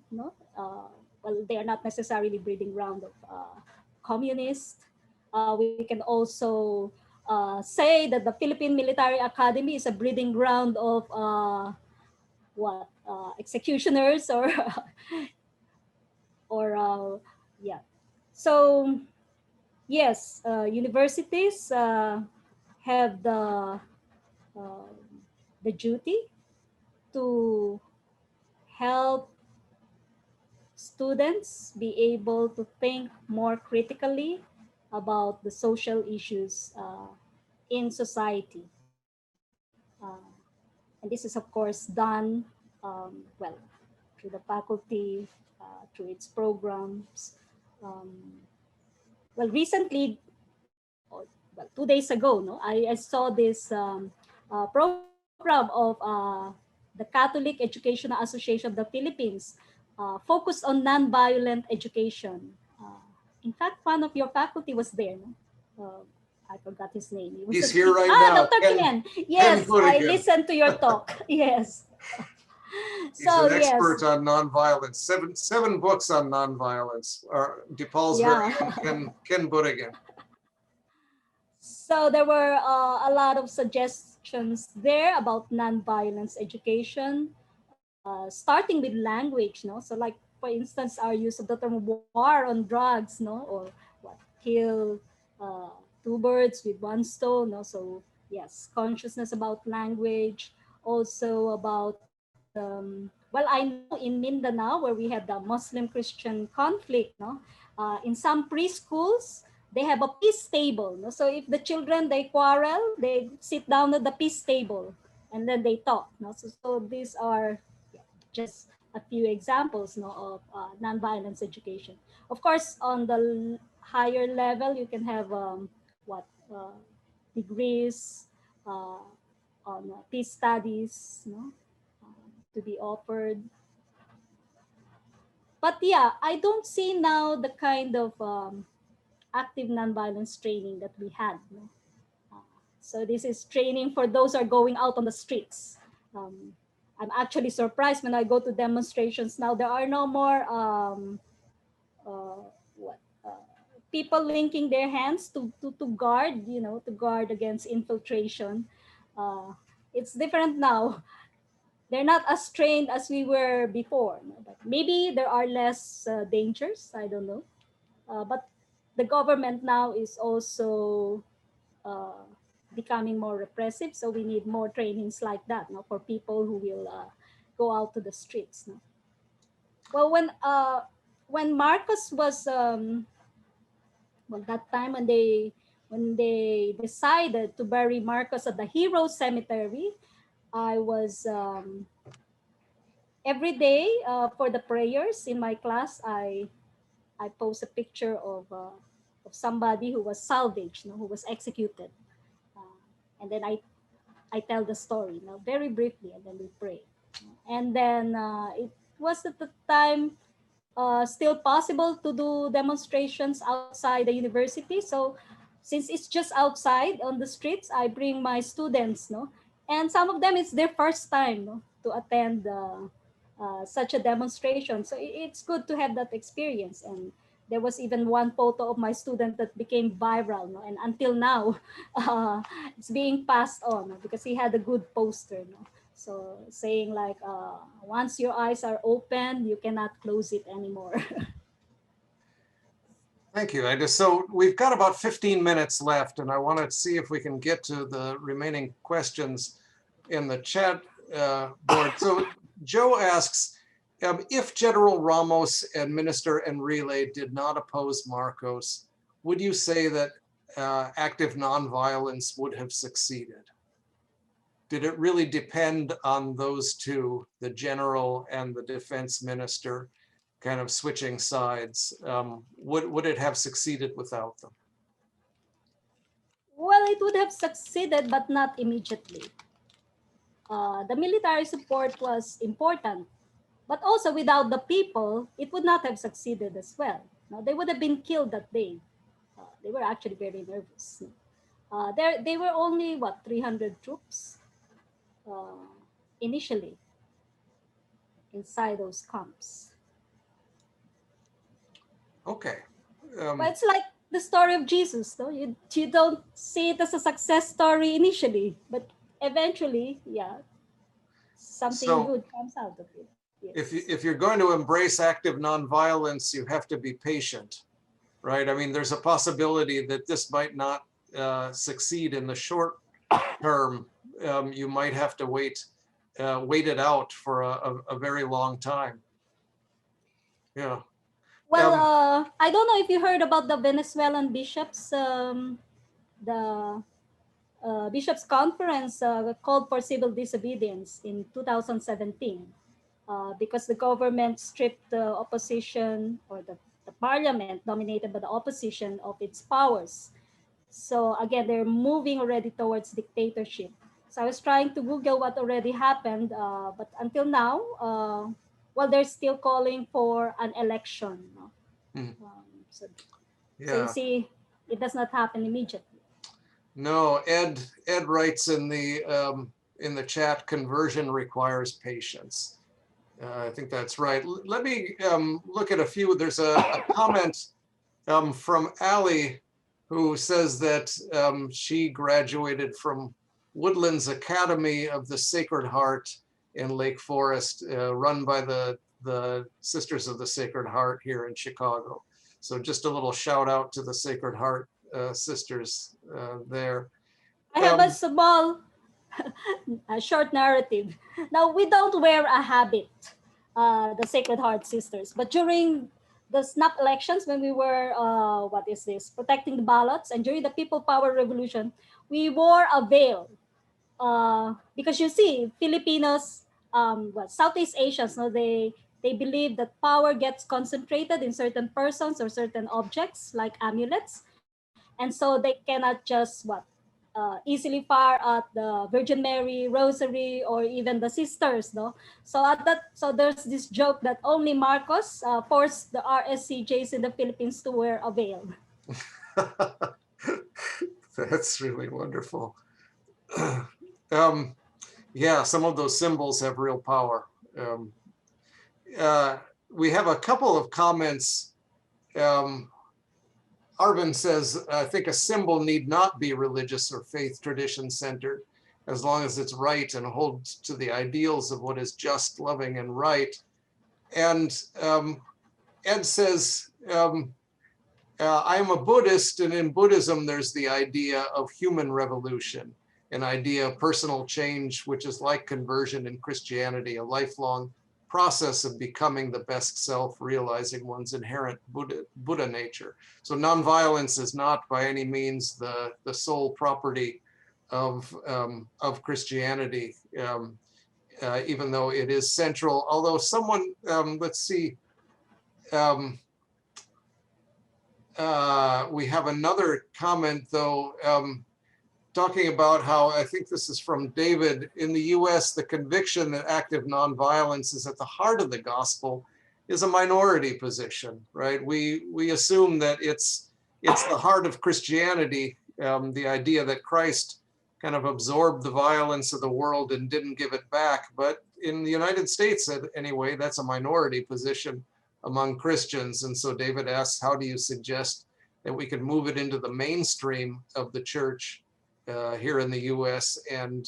No, well, they are not necessarily breeding ground of communists. We can also say that the Philippine Military Academy is a breeding ground of what executioners or or yeah. So yes, universities have uh, the duty to help students be able to think more critically about the social issues in society. And this is, of course, done well through the faculty, through its programs. Um, well, recently, well, 2 days ago, no, I saw this program of the Catholic Educational Association of the Philippines, focused on nonviolent education. In fact, one of your faculty was there. No? I forgot his name. He was He's here right now. Dr. Ken. Yes, I listened to your talk. Yes. He's an expert on nonviolence. Seven books on nonviolence. DePaul's very own Ken Buttigieg. So there were a lot of suggestions there about nonviolence education, starting with language. No, so like for instance, our use of the term war on drugs, no, or what, kill two birds with one stone. No, so yes, consciousness about language, also about well, I know in Mindanao where we have the Muslim-Christian conflict, no, in some preschools they have a peace table. No? So if the children, they quarrel, they sit down at the peace table and then they talk. No? So these are just a few examples, no, of nonviolence education. Of course, on the higher level, you can have what degrees on peace studies, no, to be offered. But yeah, I don't see now the kind of active nonviolence training that we had. No? So this is training for those who are going out on the streets. I'm actually surprised when I go to demonstrations now. There are no more people linking their hands to guard, you know, to guard against infiltration. It's different now. They're not as trained as we were before. No? But maybe there are less dangers. I don't know. But the government now is also becoming more repressive. So we need more trainings like that, no, for people who will go out to the streets. No? Well, when Marcos was well, that time when they decided to bury Marcos at the Heroes Cemetery, I was every day for the prayers in my class. I post a picture of somebody who was salvaged, no, who was executed, and then I tell the story, you know, very briefly, and then we pray. And then it was at the time still possible to do demonstrations outside the university. So since it's just outside on the streets, I bring my students, no, and some of them it's their first time, no, to attend such a demonstration. So it's good to have that experience. And there was even one photo of my student that became viral, no? And until now, it's being passed on, no? Because he had a good poster. No? So saying like, once your eyes are open, you cannot close it anymore. Thank you, Agnes. So we've got about 15 minutes left, and I want to see if we can get to the remaining questions in the chat board. So Joe asks, if General Ramos and Minister Enrile did not oppose Marcos, would you say that active nonviolence would have succeeded? Did it really depend on those two, the general and the defense minister, kind of switching sides? Would it have succeeded without them? Well, it would have succeeded, but not immediately. The military support was important, but also without the people, it would not have succeeded as well. No, they would have been killed that day. They were actually very nervous. They were only, what, 300 troops initially inside those camps. Okay. But it's like the story of Jesus, though. You don't see it as a success story initially, but eventually, yeah, something good comes out of it. Yes. If you're going to embrace active nonviolence, you have to be patient, right? I mean, there's a possibility that this might not succeed in the short term. You might have to wait it out for a very long time. Yeah. Well, I don't know if you heard about the Venezuelan bishops. The bishops' conference called for civil disobedience in 2017 because the government stripped the opposition, or the parliament dominated by the opposition, of its powers. So again, they're moving already towards dictatorship. So I was trying to Google what already happened, but until now, well, they're still calling for an election. No? So you see, it does not happen immediately. No, Ed writes in the chat, conversion requires patience. I think that's right. Let me look at a few. There's a comment from Allie, who says that she graduated from Woodlands Academy of the Sacred Heart in Lake Forest, run by the Sisters of the Sacred Heart here in Chicago. So just a little shout out to the Sacred Heart sisters there. I have a small, a short narrative. Now, we don't wear a habit, the Sacred Heart sisters, but during the snap elections, when we were, protecting the ballots, and during the People Power Revolution, we wore a veil. Because you see, Filipinos, Southeast Asians, no, they believe that power gets concentrated in certain persons or certain objects like amulets. And so they cannot just easily fire at the Virgin Mary Rosary or even the sisters, no. So there's this joke that only Marcos forced the RSCJs in the Philippines to wear a veil. That's really wonderful. Yeah, some of those symbols have real power. We have a couple of comments. Arvin says, I think a symbol need not be religious or faith tradition centered, as long as it's right and holds to the ideals of what is just, loving, and right. And Ed says, I am a Buddhist, and in Buddhism, there's the idea of human revolution, an idea of personal change, which is like conversion in Christianity, a lifelong process of becoming the best self, realizing one's inherent Buddha nature. So nonviolence is not by any means the sole property of Christianity, even though it is central. Although someone, let's see, we have another comment though, talking about how, I think this is from David, in the US, the conviction that active nonviolence is at the heart of the gospel is a minority position, right? We assume that it's the heart of Christianity, the idea that Christ kind of absorbed the violence of the world and didn't give it back. But in the United States, anyway, that's a minority position among Christians. And so David asks, how do you suggest that we can move it into the mainstream of the church here in the US and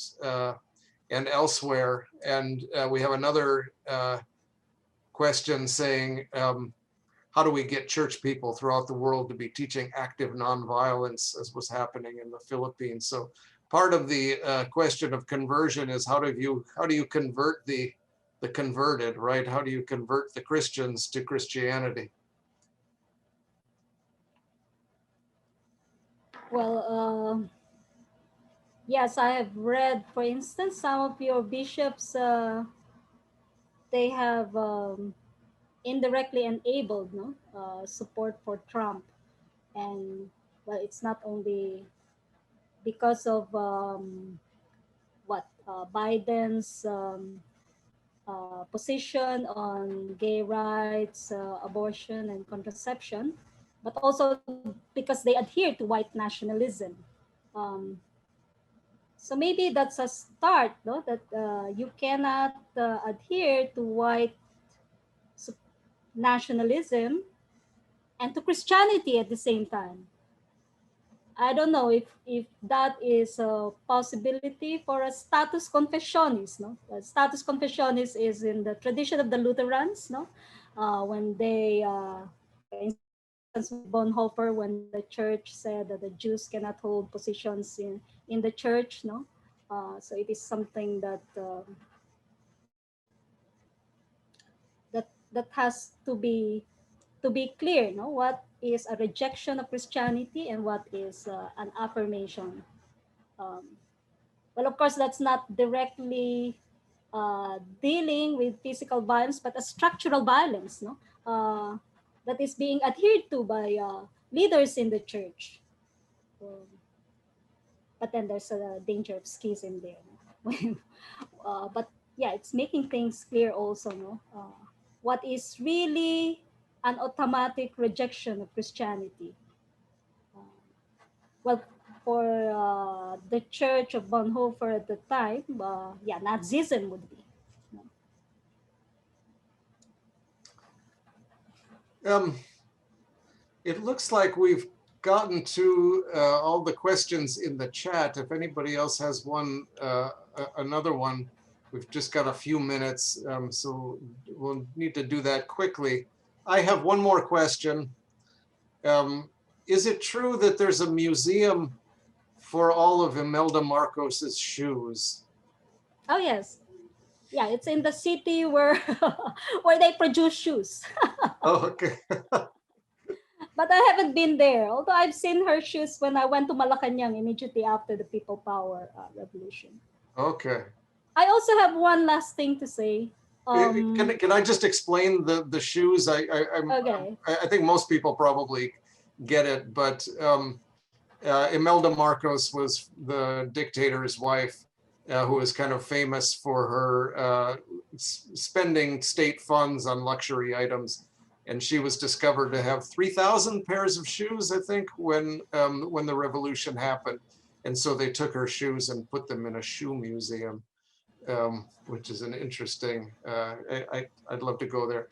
elsewhere? And we have another question saying, how do we get church people throughout the world to be teaching active nonviolence, as was happening in the Philippines? So part of the question of conversion is how do you convert the converted, right? How do you convert the Christians to Christianity? Well, yes, I have read, for instance, some of your bishops, they have indirectly enabled no support for Trump, and well, it's not only because of Biden's position on gay rights, abortion, and contraception, but also because they adhere to white nationalism. Um, so maybe that's a start, no? That you cannot adhere to white sup- nationalism and to Christianity at the same time. I don't know if that is a possibility for a status confessionis. No, status confessionis is in the tradition of the Lutherans. No, when they, for instance, with Bonhoeffer, when the church said that the Jews cannot hold positions in the church. No, so it is something that that has to be clear. No, what is a rejection of Christianity and what is an affirmation. Um, well, of course, that's not directly dealing with physical violence, but a structural violence, no, that is being adhered to by leaders in the church. Um, but then there's a danger of schism there. No? But yeah, it's making things clear also, no, what is really an automatic rejection of Christianity. Uh, well, for the Church of Bonhoeffer at the time, yeah, Nazism would be. It looks like we've gotten to all the questions in the chat. If anybody else has another one, we've just got a few minutes, so we'll need to do that quickly. I have one more question. Is it true that there's a museum for all of Imelda Marcos's shoes? Oh yes, yeah, it's in the city where where they produce shoes. Oh, okay. But I haven't been there. Although I've seen her shoes when I went to Malacanang immediately after the People Power revolution. Okay. I also have one last thing to say. Can I just explain the shoes? Okay. I think most people probably get it, but Imelda Marcos was the dictator's wife, who was kind of famous for her spending state funds on luxury items. And she was discovered to have 3,000 pairs of shoes, I think, when the revolution happened. And so they took her shoes and put them in a shoe museum, which is an interesting. I'd love to go there.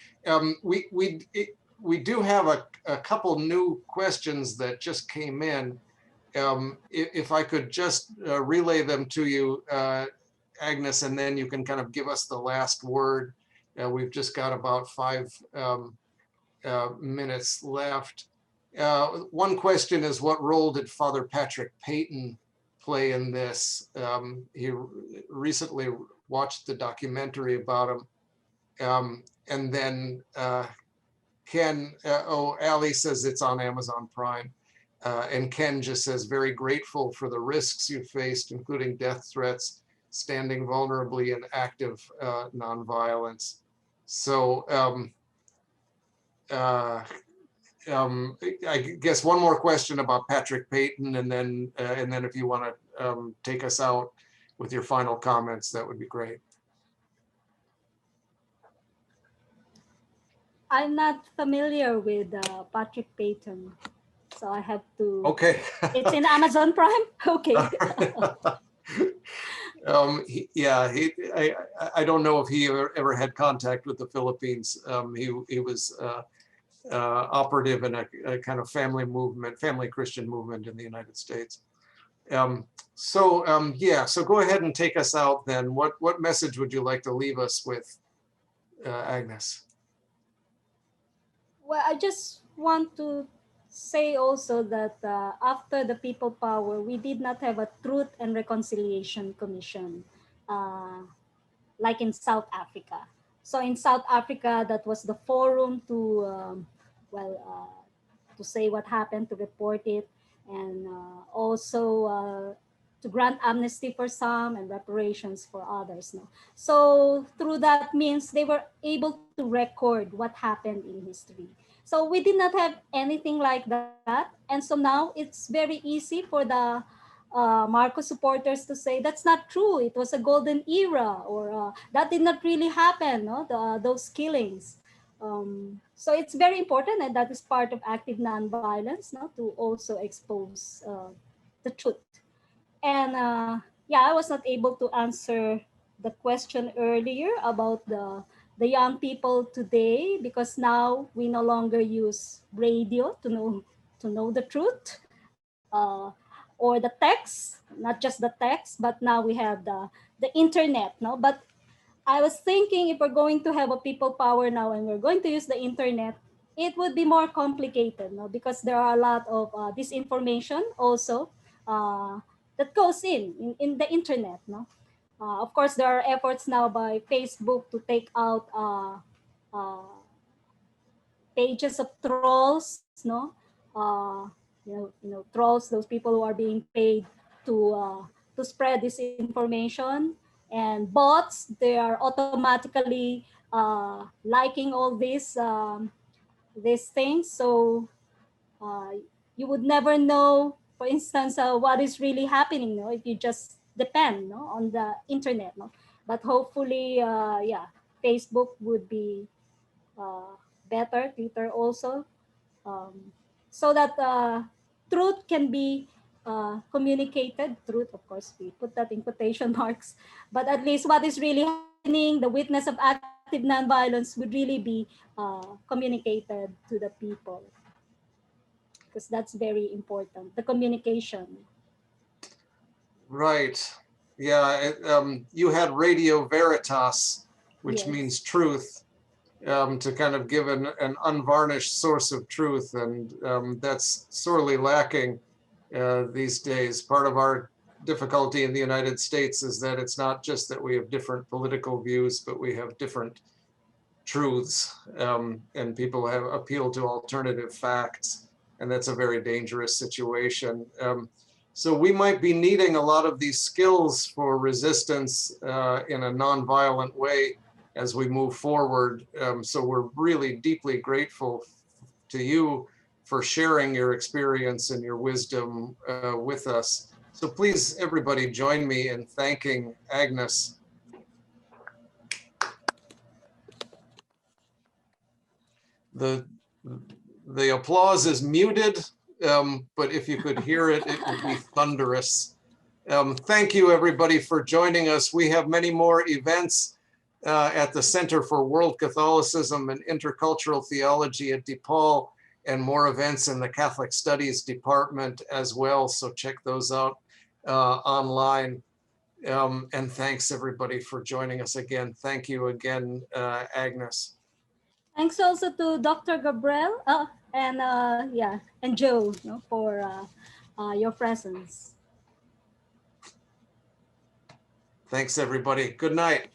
We do have a couple new questions that just came in. If I could just relay them to you, Agnes, and then you can kind of give us the last word. We've just got about 5 minutes left. One question is, what role did Father Patrick Peyton play in this? He recently watched the documentary about him. And then Ali says it's on Amazon Prime. And Ken just says, very grateful for the risks you faced, including death threats, standing vulnerably in active nonviolence. So I guess one more question about Patrick Peyton, and then if you want to take us out with your final comments, that would be great. I'm not familiar with Patrick Peyton, so I have to. Okay. It's in Amazon Prime. Okay. I don't know if he ever had contact with the Philippines. He was operative in a kind of family Christian movement in the United States. So go ahead and take us out then. What message would you like to leave us with, Agnes? Well, I just want to say also that after the People Power, we did not have a Truth and Reconciliation Commission like in South Africa. So in South Africa, that was the forum to, to say what happened, to report it. and also to grant amnesty for some and reparations for others. No? So through that means they were able to record what happened in history. So we did not have anything like that. And so now it's very easy for the Marcos supporters to say that's not true. It was a golden era, or that did not really happen. No, those killings. So it's very important, and that is part of active nonviolence. No, to also expose the truth. And yeah, I was not able to answer the question earlier about the young people today, because now we no longer use radio to know the truth, or the text, not just the text, but now we have the internet. No, but I was thinking, if we're going to have a people power now and we're going to use the internet, it would be more complicated, no? Because there are a lot of disinformation also uh, that goes in the internet. No? Of course, there are efforts now by Facebook to take out uh, pages of trolls, no? Trolls, those people who are being paid to spread this information, and bots, they are automatically liking all these things. So uh, you would never know, for instance, what is really happening, no, if you just depend, no, on the internet, no. But hopefully, yeah, Facebook would be uh, better, Twitter also, um, so that truth can be communicated. Truth, of course, we put that in quotation marks, but at least what is really happening, the witness of active nonviolence, would really be communicated to the people, because that's very important, the communication. Right. Yeah, you had Radio Veritas, which Yes. means truth, to kind of give an unvarnished source of truth. And that's sorely lacking these days. Part of our difficulty in the United States is that it's not just that we have different political views, but we have different truths, and people have appealed to alternative facts. And that's a very dangerous situation. So we might be needing a lot of these skills for resistance in a nonviolent way as we move forward. So we're really deeply grateful to you for sharing your experience and your wisdom with us. So please, everybody, join me in thanking Agnes. The applause is muted, but if you could hear it, it would be thunderous. Thank you, everybody, for joining us. We have many more events at the Center for World Catholicism and Intercultural Theology at DePaul, and more events in the Catholic Studies Department as well. So check those out online. And thanks, everybody, for joining us again. Thank you again, Agnes. Thanks also to Dr. Gabriel, and yeah, and Joe, no, for your presence. Thanks, everybody. Good night.